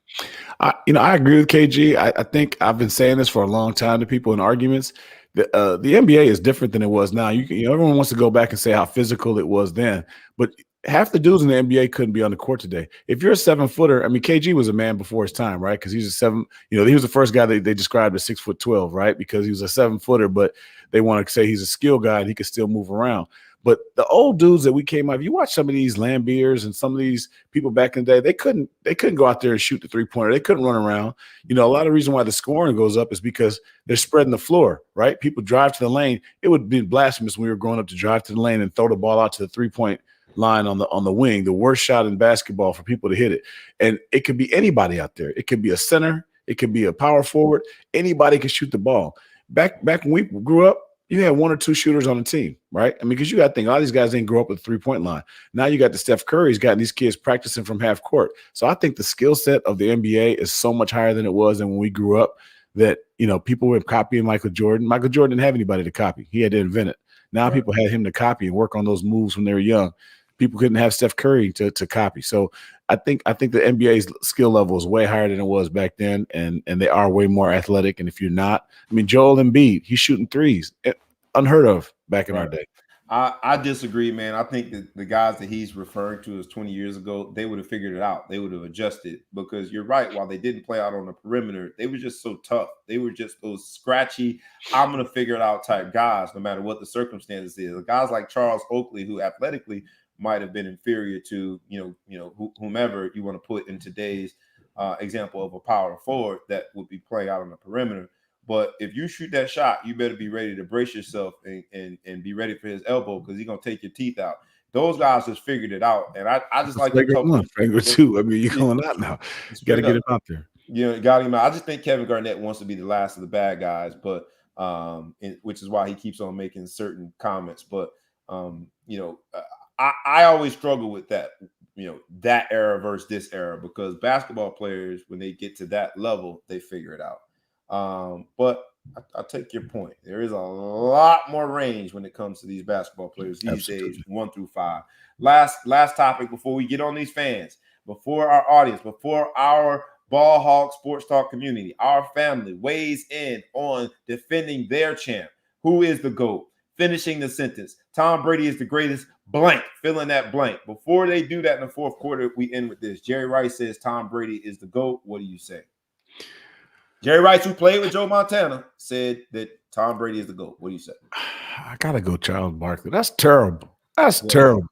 I agree with KG. I think I've been saying this for a long time to people in arguments. The NBA is different than it was now. Everyone wants to go back and say how physical it was then, but half the dudes in the NBA couldn't be on the court today. If you're a 7-footer, I mean, KG was a man before his time, right? Because he's a 7. He was the first guy that they described as 6'12", right? Because he was a 7-footer, but they want to say he's a skill guy and he could still move around. But the old dudes that we came out, if you watch some of these Lambeers and some of these people back in the day, they couldn't go out there and shoot the 3-pointer. They couldn't run around. A lot of the reason why the scoring goes up is because they're spreading the floor, right? People drive to the lane. It would be blasphemous when we were growing up to drive to the lane and throw the ball out to the 3-point line on the wing, the worst shot in basketball for people to hit it. And it could be anybody out there. It could be a center. It could be a power forward. Anybody can shoot the ball. Back when we grew up, you had one or two shooters on the team, right? I mean, because you got to think, all these guys didn't grow up with the 3-point line. Now you got the Steph Curry's gotten these kids practicing from half court. So I think the skill set of the NBA is so much higher than it was than when we grew up that, people were copying Michael Jordan. Michael Jordan didn't have anybody to copy. He had to invent it. Now Right. People had him to copy and work on those moves when they were young. People couldn't have Steph Curry to copy. So I think the NBA's skill level is way higher than it was back then, and they are way more athletic. And if you're not, I mean, Joel Embiid, he's shooting threes. Unheard of back in our day. I disagree, man. I think that the guys that he's referring to as 20 years ago, they would have figured it out. They would have adjusted, because you're right. While they didn't play out on the perimeter, they were just so tough. They were just those scratchy, I'm going to figure it out type guys, no matter what the circumstances is. Guys like Charles Oakley, who athletically might have been inferior to, whomever you want to put in today's example of a power forward that would be playing out on the perimeter. But if you shoot that shot, you better be ready to brace yourself and be ready for his elbow, because he's gonna take your teeth out. Those guys just figured it out, and I just like to couple finger two. I mean, you're going out now. You got to get him out there. Got him out. I just think Kevin Garnett wants to be the last of the bad guys, but which is why he keeps on making certain comments. But I always struggle with that. That era versus this era, because basketball players, when they get to that level, they figure it out. But I take your point. There is a lot more range when it comes to these basketball players these days, 1 through 5. Last topic before we get on these fans, before our audience, before our Ball Hawk Sports Talk community, our family weighs in on defending their champ. Who is the GOAT? Finishing the sentence. Tom Brady is the greatest, blank, fill in that blank. Before they do that in the fourth quarter, we end with this. Jerry Rice says Tom Brady is the GOAT. What do you say? Jerry Rice, who played with Joe Montana, said that Tom Brady is the GOAT. What do you say? I gotta go, Charles Barkley. That's terrible. That's terrible.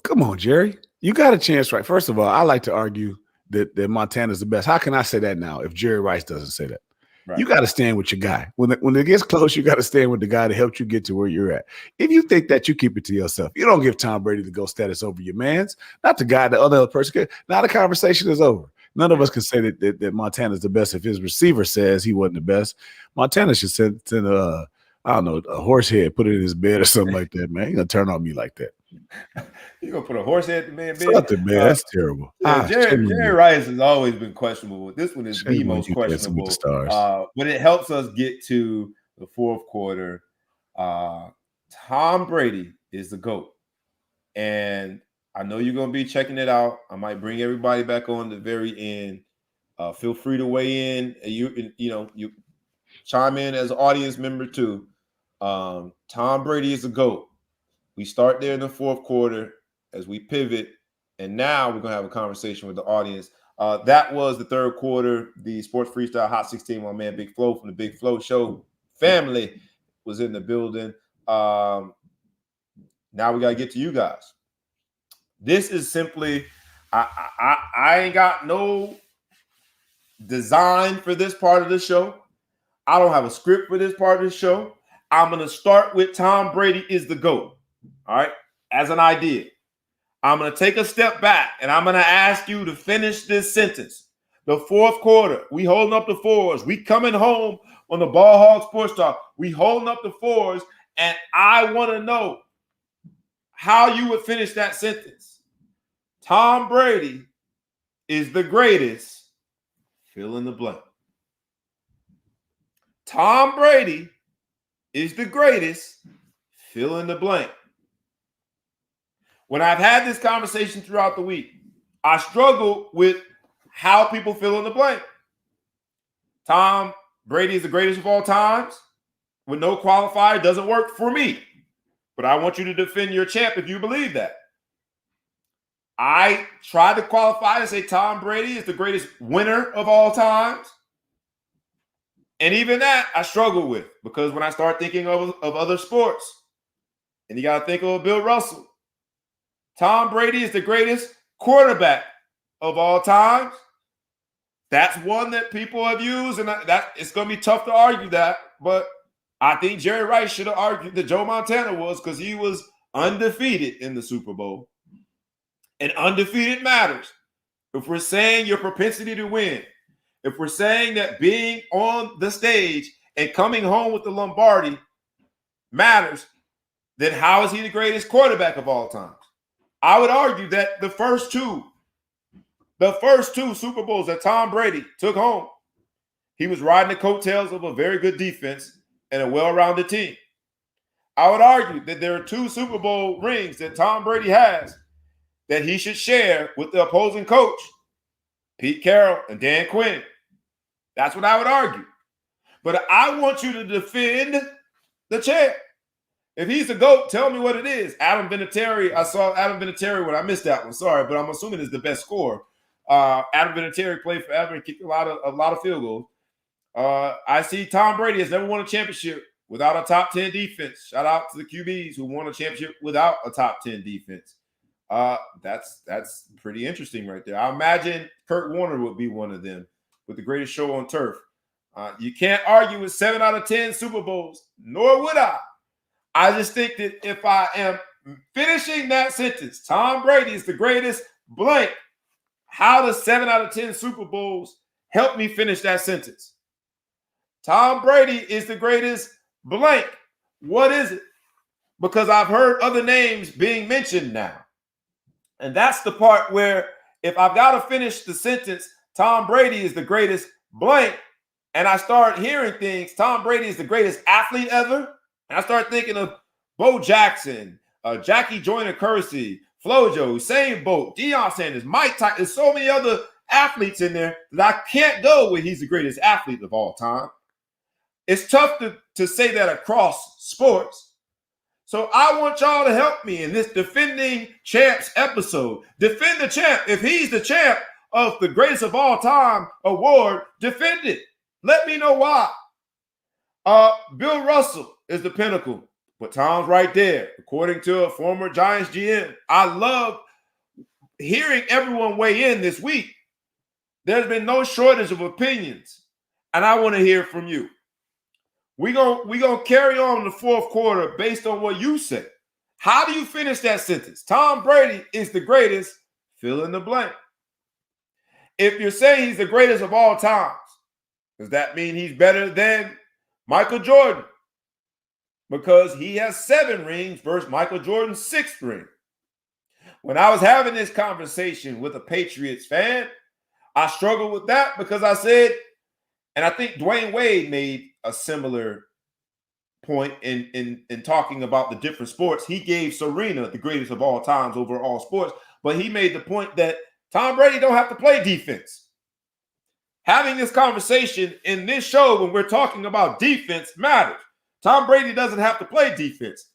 Come on, Jerry. You got a chance, right? First of all, I like to argue that Montana's the best. How can I say that now if Jerry Rice doesn't say that? Right. You got to stand with your guy. When it gets close, you got to stand with the guy that helped you get to where you're at. If you think that, you keep it to yourself. You don't give Tom Brady the GOAT status over your man's. Not the guy, the other person. Now the conversation is over. None of us can say that Montana's the best if his receiver says he wasn't the best. Montana should send a horse head, put it in his bed or something like that, man. You're going to turn on me like that. You're going to put a horse head in the man's bed? Something, man. That's terrible. Jerry Rice has always been questionable. This one is the most questionable. But it helps us get to the fourth quarter. Tom Brady is the GOAT. And I know you're going to be checking it out. I might bring everybody back on the very end. Feel free to weigh in. You chime in as an audience member too. Tom Brady is the GOAT. We start there in the fourth quarter as we pivot, and now we're going to have a conversation with the audience. That was the third quarter. The Sports Freestyle Hot 16, my man Big Flo from the Big Flo Show family was in the building. Now we got to get to you guys. This is simply, I ain't got no design for this part of the show. I don't have a script for this part of the show. I'm going to start with Tom Brady is the GOAT. All right, as an idea. I'm going to take a step back, and I'm going to ask you to finish this sentence. The fourth quarter, we holding up the fours. We coming home on the Ball Hog Sports Talk. We holding up the fours, and I want to know how you would finish that sentence. Tom Brady is the greatest, fill in the blank. Tom Brady is the greatest, fill in the blank. When I've had this conversation throughout the week, I struggle with how people fill in the blank. Tom Brady is the greatest of all times with no qualifier doesn't work for me. But I want you to defend your champ if you believe that. I tried to qualify and say Tom Brady is the greatest winner of all times. And even that I struggle with because when I start thinking of other sports, and you got to think of Bill Russell. Tom Brady is the greatest quarterback of all times. That's one that people have used, and that it's going to be tough to argue that. But I think Jerry Rice should have argued that Joe Montana was because he was undefeated in the Super Bowl. And undefeated matters. If we're saying your propensity to win, if we're saying that being on the stage and coming home with the Lombardi matters, then how is he the greatest quarterback of all time? I would argue that the first two Super Bowls that Tom Brady took home, he was riding the coattails of a very good defense and a well-rounded team. I would argue that there are 2 Super Bowl rings that Tom Brady has that he should share with the opposing coach, Pete Carroll and Dan Quinn. That's what I would argue. But I want you to defend the champ. If he's the GOAT, tell me what it is. Adam Vinatieri, I saw Adam Vinatieri when I missed that one. Sorry, but I'm assuming it's the best scorer. Adam Vinatieri played forever and kicked a lot of field goals. I see Tom Brady has never won a championship without a top 10 defense. Shout out to the QBs who won a championship without a top 10 defense. That's pretty interesting right there. I imagine Kurt Warner would be one of them with the greatest show on turf. You can't argue with 7 out of 10 Super Bowls, nor would I. I just think that if I am finishing that sentence, Tom Brady is the greatest blank, how does 7 out of 10 Super Bowls help me finish that sentence? Tom Brady is the greatest blank. What is it? Because I've heard other names being mentioned now. And that's the part where if I've got to finish the sentence, Tom Brady is the greatest blank, and I start hearing things, Tom Brady is the greatest athlete ever, and I start thinking of Bo Jackson, Jackie Joyner-Kersee, Flojo, Usain Bolt, Deion Sanders, Mike Tyson. There's so many other athletes in there that I can't go with he's the greatest athlete of all time. It's tough to say that across sports. So I want y'all to help me in this Defending Champs episode. Defend the champ. If he's the champ of the greatest of all time award, defend it. Let me know why. Bill Russell is the pinnacle, but Tom's right there, according to a former Giants GM. I love hearing everyone weigh in this week. There's been no shortage of opinions, and I want to hear from you. We're gonna carry on in the fourth quarter based on what you said. How do you finish that sentence? Tom Brady is the greatest, fill in the blank. If you're saying he's the greatest of all times, does that mean he's better than Michael Jordan? Because he has 7 rings versus Michael Jordan's 6th ring. When I was having this conversation with a Patriots fan, I struggled with that because I said, and I think Dwayne Wade made a similar point in talking about the different sports. He gave Serena the greatest of all times over all sports, but he made the point that Tom Brady don't have to play defense. Having this conversation in this show when we're talking about defense matters. Tom Brady doesn't have to play defense.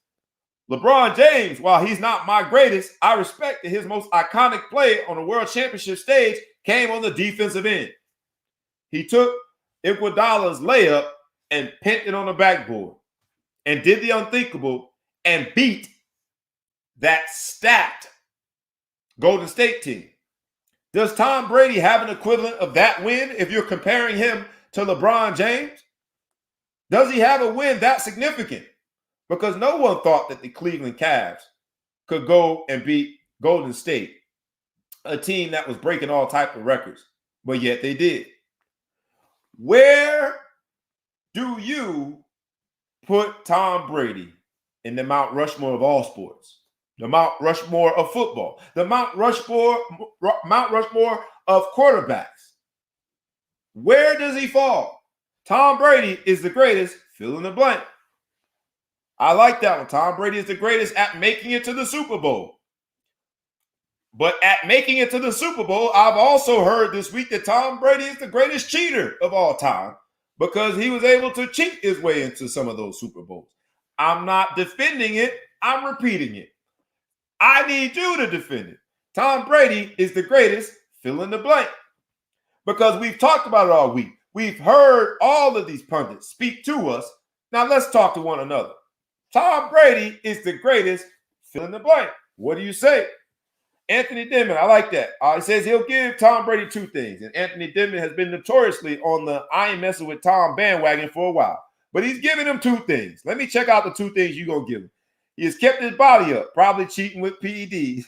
LeBron James, while he's not my greatest, I respect that his most iconic play on the world championship stage came on the defensive end. He took Iguodala's layup and pinned it on the backboard and did the unthinkable and beat that stacked Golden State team. Does Tom Brady have an equivalent of that win if you're comparing him to LeBron James? Does he have a win that significant? Because no one thought that the Cleveland Cavs could go and beat Golden State, a team that was breaking all type of records, but yet they did. Where do you put Tom Brady in the Mount Rushmore of all sports? The Mount Rushmore of football, the Mount Rushmore of quarterbacks. Where does he fall? Tom Brady is the greatest, fill in the blank. I like that one. Tom Brady is the greatest at making it to the Super Bowl. But at making it to the Super Bowl, I've also heard this week that Tom Brady is the greatest cheater of all time because he was able to cheat his way into some of those Super Bowls. I'm not defending it. I'm repeating it. I need you to defend it. Tom Brady is the greatest, fill in the blank. Because we've talked about it all week. We've heard all of these pundits speak to us. Now let's talk to one another. Tom Brady is the greatest, fill in the blank. What do you say? Anthony Denman, I like that. He says he'll give Tom Brady two things. And Anthony Denman has been notoriously on the I ain't messing with Tom bandwagon for a while. But he's giving him two things. Let me check out the two things you're going to give him. He has kept his body up, probably cheating with PEDs.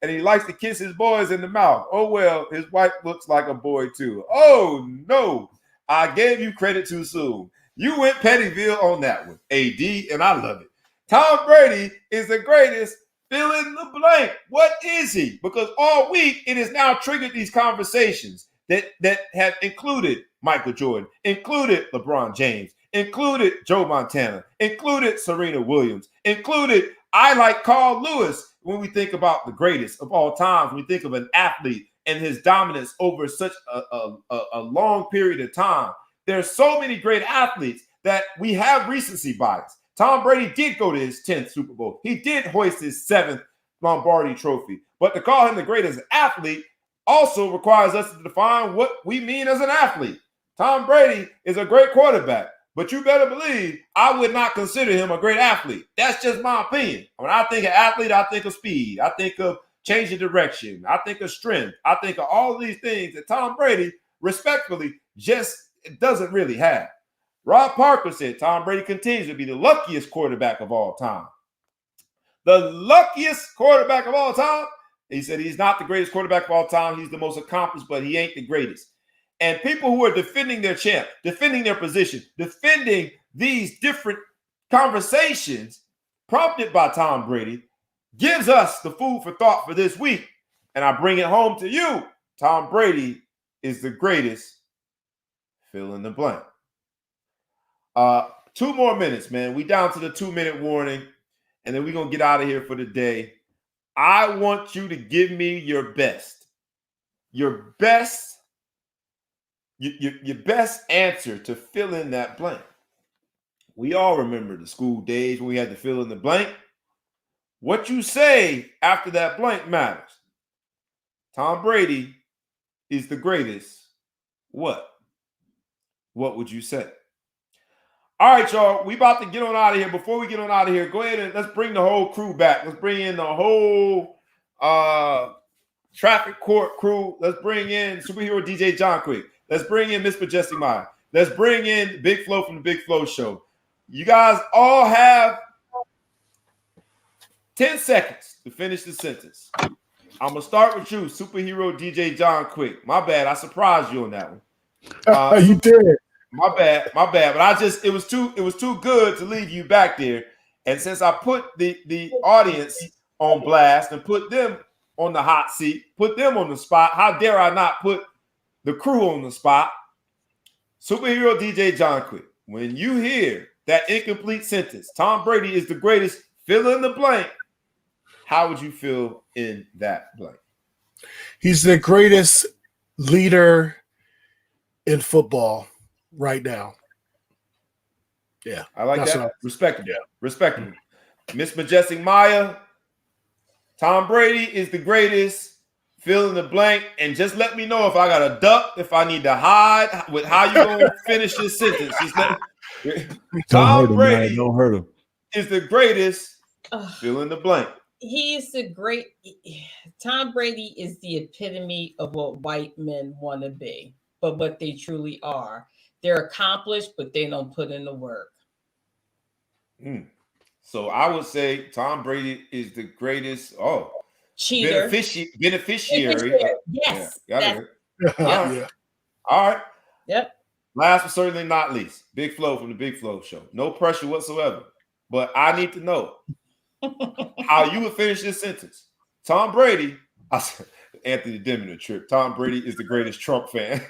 And he likes to kiss his boys in the mouth. Oh, well, his wife looks like a boy, too. Oh, no. I gave you credit too soon. You went Pettyville on that one, AD, and I love it. Tom Brady is the greatest, fill in the blank. What is he? Because all week, it has now triggered these conversations that have included Michael Jordan, included LeBron James, included Joe Montana, included Serena Williams, included I like Carl Lewis when we think about the greatest of all time, when we think of an athlete and his dominance over such a long period of time. There's so many great athletes that we have recency bias. Tom Brady did go to his 10th Super Bowl. He did hoist his 7th Lombardi trophy. But to call him the greatest athlete also requires us to define what we mean as an athlete. Tom Brady is a great quarterback. But you better believe I would not consider him a great athlete. That's just my opinion. When I think of athlete, I think of speed. I think of changing direction. I think of strength. I think of all of these things that Tom Brady, respectfully, just doesn't really have. Rob Parker said Tom Brady continues to be the luckiest quarterback of all time. The luckiest quarterback of all time? He said he's not the greatest quarterback of all time. He's the most accomplished, but he ain't the greatest. And people who are defending their champ, defending their position, defending these different conversations prompted by Tom Brady gives us the food for thought for this week. And I bring it home to you. Tom Brady is the greatest, fill in the blank. 2 more minutes, man. We down to the 2-minute warning, and then we're going to get out of here for the day. I want you to give me your best answer to fill in that blank. We all remember the school days when we had to fill in the blank. What you say after that blank matters. Tom Brady is the greatest. What? What would you say? All right, y'all. We about to get on out of here. Before we get on out of here, go ahead and let's bring the whole crew back. Let's bring in the whole traffic court crew. Let's bring in superhero DJ John Quick. Let's bring in Miss Majestic Maya. Let's bring in Big Flo from the Big Flo Show. You guys all have 10 seconds to finish the sentence. I'm going to start with you, superhero DJ John Quick. My bad. I surprised you on that one. You did. My bad. But it was too good to leave you back there. And since I put the audience on blast and put them on the hot seat, put them on the spot, how dare I not put the crew on the spot? Superhero DJ John Quick, when you hear that incomplete sentence, Tom Brady is the greatest, fill in the blank, how would you feel in that blank? He's the greatest leader in football right now. Yeah. I like that. Respectable. Yeah. Respectable. Miss Majestic Maya, Tom Brady is the greatest. Fill in the blank, and just let me know if I got a duck, if I need to hide with how you gonna finish this sentence. Just let Tom Brady don't hurt him. is the greatest. Fill in the blank. He is the great. Tom Brady is the epitome of what white men want to be, but what they truly are. They're accomplished, but they don't put in the work. So I would say Tom Brady is the greatest. Cheater. Beneficiary. Yes. Yeah, Yeah. All right. Yep. Last but certainly not least, Big Flo from the Big Flo Show. No pressure whatsoever. But I need to know how you would finish this sentence. Tom Brady, I said, Anthony Diminer trip. Tom Brady is the greatest Trump fan.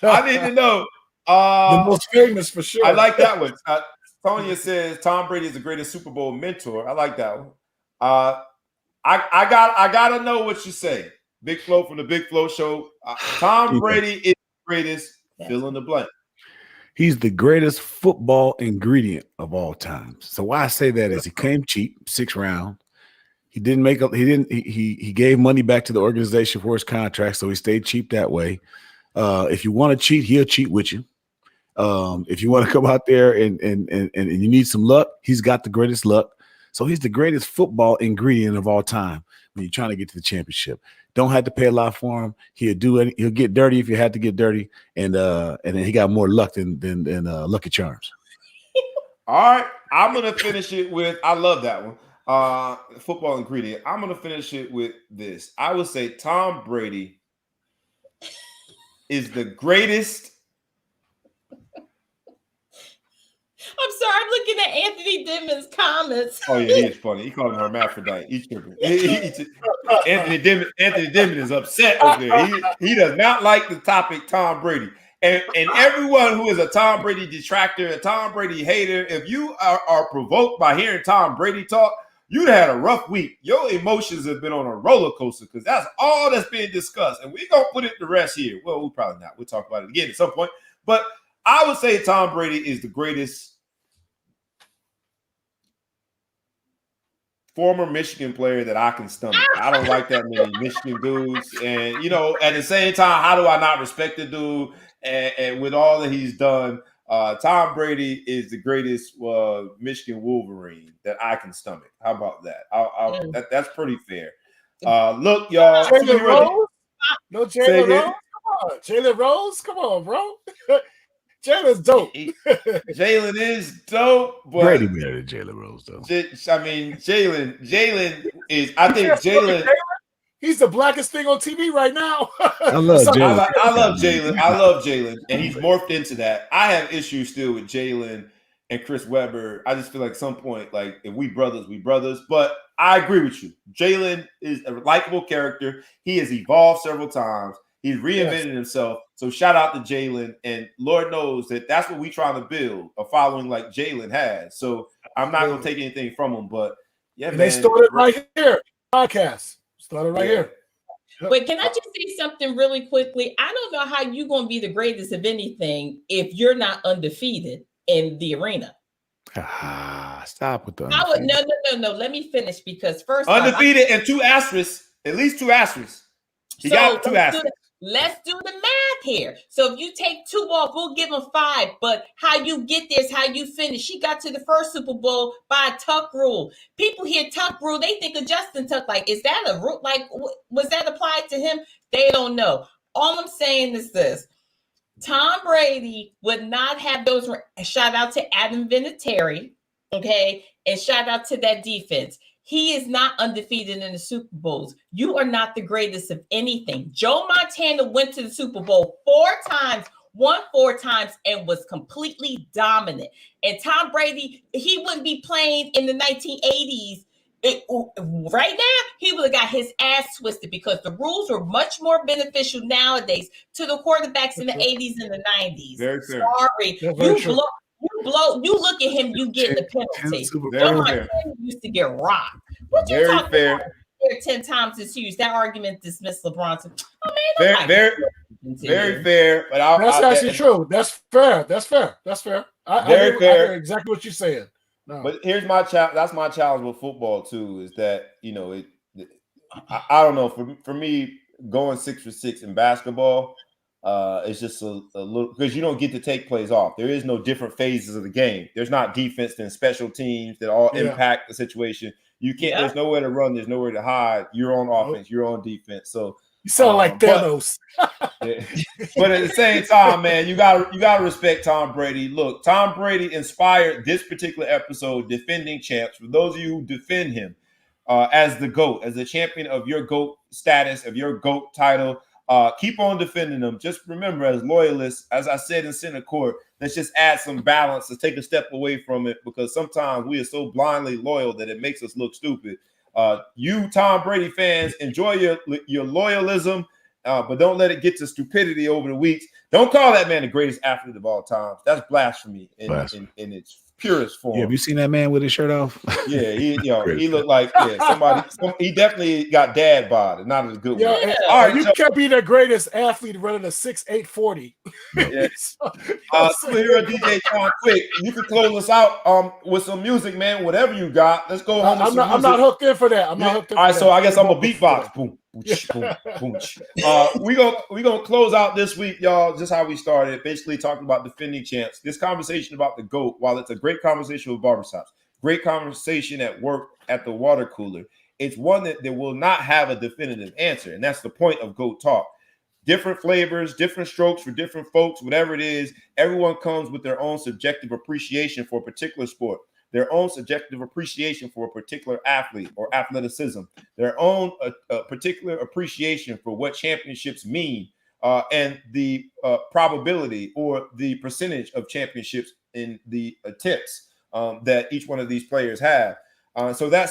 I need to know. The most famous for sure. I like that one. Tonya says Tom Brady is the greatest Super Bowl mentor. I like that one. I gotta know what you say. Big Flo from the Big Flo Show. Tom Brady is the greatest. Fill in the blank. He's the greatest football ingredient of all time. So why I say that is he came cheap, 6th round. He didn't make up. He gave money back to the organization for his contract, so he stayed cheap that way. If you want to cheat, he'll cheat with you. If you want to come out there and you need some luck, he's got the greatest luck. So he's the greatest football ingredient of all time when you're trying to get to the championship. Don't have to pay a lot for him. He'll do it. He'll get dirty if you had to get dirty, and then he got more luck than Lucky Charms. All right, I'm gonna finish it with. I love that one. Football ingredient. I'm gonna finish it with this. I would say Tom Brady is the greatest. I'm sorry, I'm looking at Anthony Dimmon's comments. Oh yeah, he is funny. He called him hermaphrodite. He's tripping. Anthony Dimon is upset over there. He does not like the topic Tom Brady. And everyone who is a Tom Brady detractor, a Tom Brady hater, if you are provoked by hearing Tom Brady talk, you've had a rough week. Your emotions have been on a roller coaster because that's all that's being discussed. And we're going to put it to rest here. Well, we'll probably not. We'll talk about it again at some point. But I would say Tom Brady is the greatest former Michigan player that I can stomach. I don't like that many Michigan dudes. And, at the same time, how do I not respect the dude? And with all that he's done, Tom Brady is the greatest Michigan Wolverine that I can stomach. How about that? That's pretty fair. Look, y'all. Jalen Rose? No Jalen Rose? Come on. Jalen Rose? Come on, bro. Jalen's dope. Jalen is dope, but Brady better than Jalen Rose, though. Jalen is. I think Jalen. He's the blackest thing on TV right now. I love Jalen. I love Jalen. I love Jalen, and he's morphed into that. I have issues still with Jalen and Chris Webber. I just feel like at some point, like if we brothers, we brothers. But I agree with you. Jalen is a likable character. He has evolved several times. He's reinvented himself. So shout out to Jalen. And Lord knows that that's what we're trying to build, a following like Jalen has. So I'm not going to take anything from him. But yeah, man. They started right here. Podcast. Started right here. But can I just say something really quickly? I don't know how you're going to be the greatest of anything if you're not undefeated in the arena. Stop with the No. Let me finish because first undefeated and 2 asterisks, at least 2 asterisks. He got 2 asterisks. Let's do the math here. So if you take 2 off, we'll give him 5. But how you get there is how you finish. She got to the first Super Bowl by a tuck rule. People hear tuck rule, they think of Justin Tuck. Like, is that a rule? Like, was that applied to him? They don't know. All I'm saying is this. Tom Brady would not have those. Shout out to Adam Vinatieri, okay? And shout out to that defense. He is not undefeated in the Super Bowls. You are not the greatest of anything. Joe Montana went to the Super Bowl 4 times, won 4 times, and was completely dominant. And Tom Brady, he wouldn't be playing in the 1980s. Right now, he would have got his ass twisted because the rules were much more beneficial nowadays to the quarterbacks in the 80s and the 90s. Very fair. Sorry. You look at him, you get the penalty. Joe Montana used to get rocked. What you talking about? 10 times as huge. That argument dismissed LeBron. Very fair. But that's actually true. That's fair. I hear exactly what you're saying. No. But here's my challenge. That's my challenge with football too. Is that I don't know. For me, going 6 for 6 in basketball, it's just a little because you don't get to take plays off. There is no different phases of the game. There's not defense and special teams that all impact the situation. You can't. There's nowhere to run. There's nowhere to hide. You're on offense. You're on defense. So you sound like Thanos. But at the same time, man, you gotta respect Tom Brady. Look, Tom Brady inspired this particular episode, defending champs. For those of you who defend him as the GOAT, as the champion of your GOAT status, of your GOAT title, keep on defending them. Just remember, as loyalists, as I said in Senate Court, let's just add some balance. Let's take a step away from it because sometimes we are so blindly loyal that it makes us look stupid. You Tom Brady fans, enjoy your loyalism. But don't let it get to stupidity over the weeks. Don't call that man the greatest athlete of all time. That's blasphemy in its purest form. Yeah, have you seen that man with his shirt off? Yeah, he looked like somebody. He definitely got dad bod, not in a good way. Yeah. All right, you can't be the greatest athlete running a 6'8" 40. Yeah. Superhero DJ John Quick, you can close us out with some music, man. Whatever you got, let's go home. I'm not hooked in for that. I'm not hooked in. All right, so I guess I'm a beatbox. Boom. We gonna close out this week, y'all. Just how we started, basically talking about defending champs. This conversation about the GOAT, while it's a great conversation with barbershops, great conversation at work at the water cooler, it's one that will not have a definitive answer, and that's the point of GOAT talk. Different flavors, different strokes for different folks, whatever it is. Everyone comes with their own subjective appreciation for a particular sport, their own subjective appreciation for a particular athlete or athleticism, their own particular appreciation for what championships mean, and the probability or the percentage of championships in the attempts that each one of these players have. So that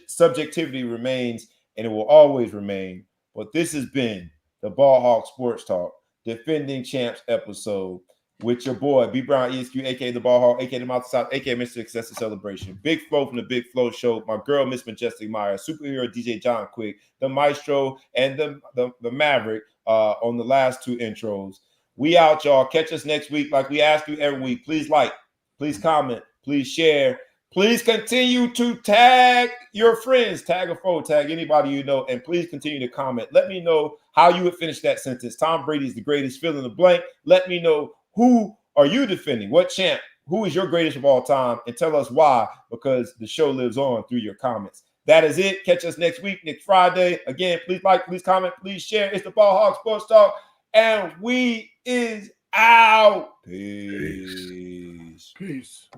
subjectivity remains, and it will always remain. But this has been the Ball Hawk Sports Talk Defending Champs episode with your boy, B Brown ESQ, a.k.a. the Ball Hawk, a.k.a. the Mouth of South, a.k.a. Mr. Success and Celebration. Big Flo from the Big Flo Show, my girl, Miss Majestic Meyer, superhero DJ John Quick, the Maestro, and the Maverick on the last two intros. We out, y'all. Catch us next week like we ask you every week. Please like, please comment, please share. Please continue to tag your friends, tag a foe, tag anybody you know, and please continue to comment. Let me know how you would finish that sentence. Tom Brady is the greatest, fill in the blank. Let me know who are you defending? What champ? Who is your greatest of all time? And tell us why, because the show lives on through your comments. That is it. Catch us next week, next Friday. Again, please like, please comment, please share. It's the Ball Hawk Sports Talk, and we is out. Peace. Peace.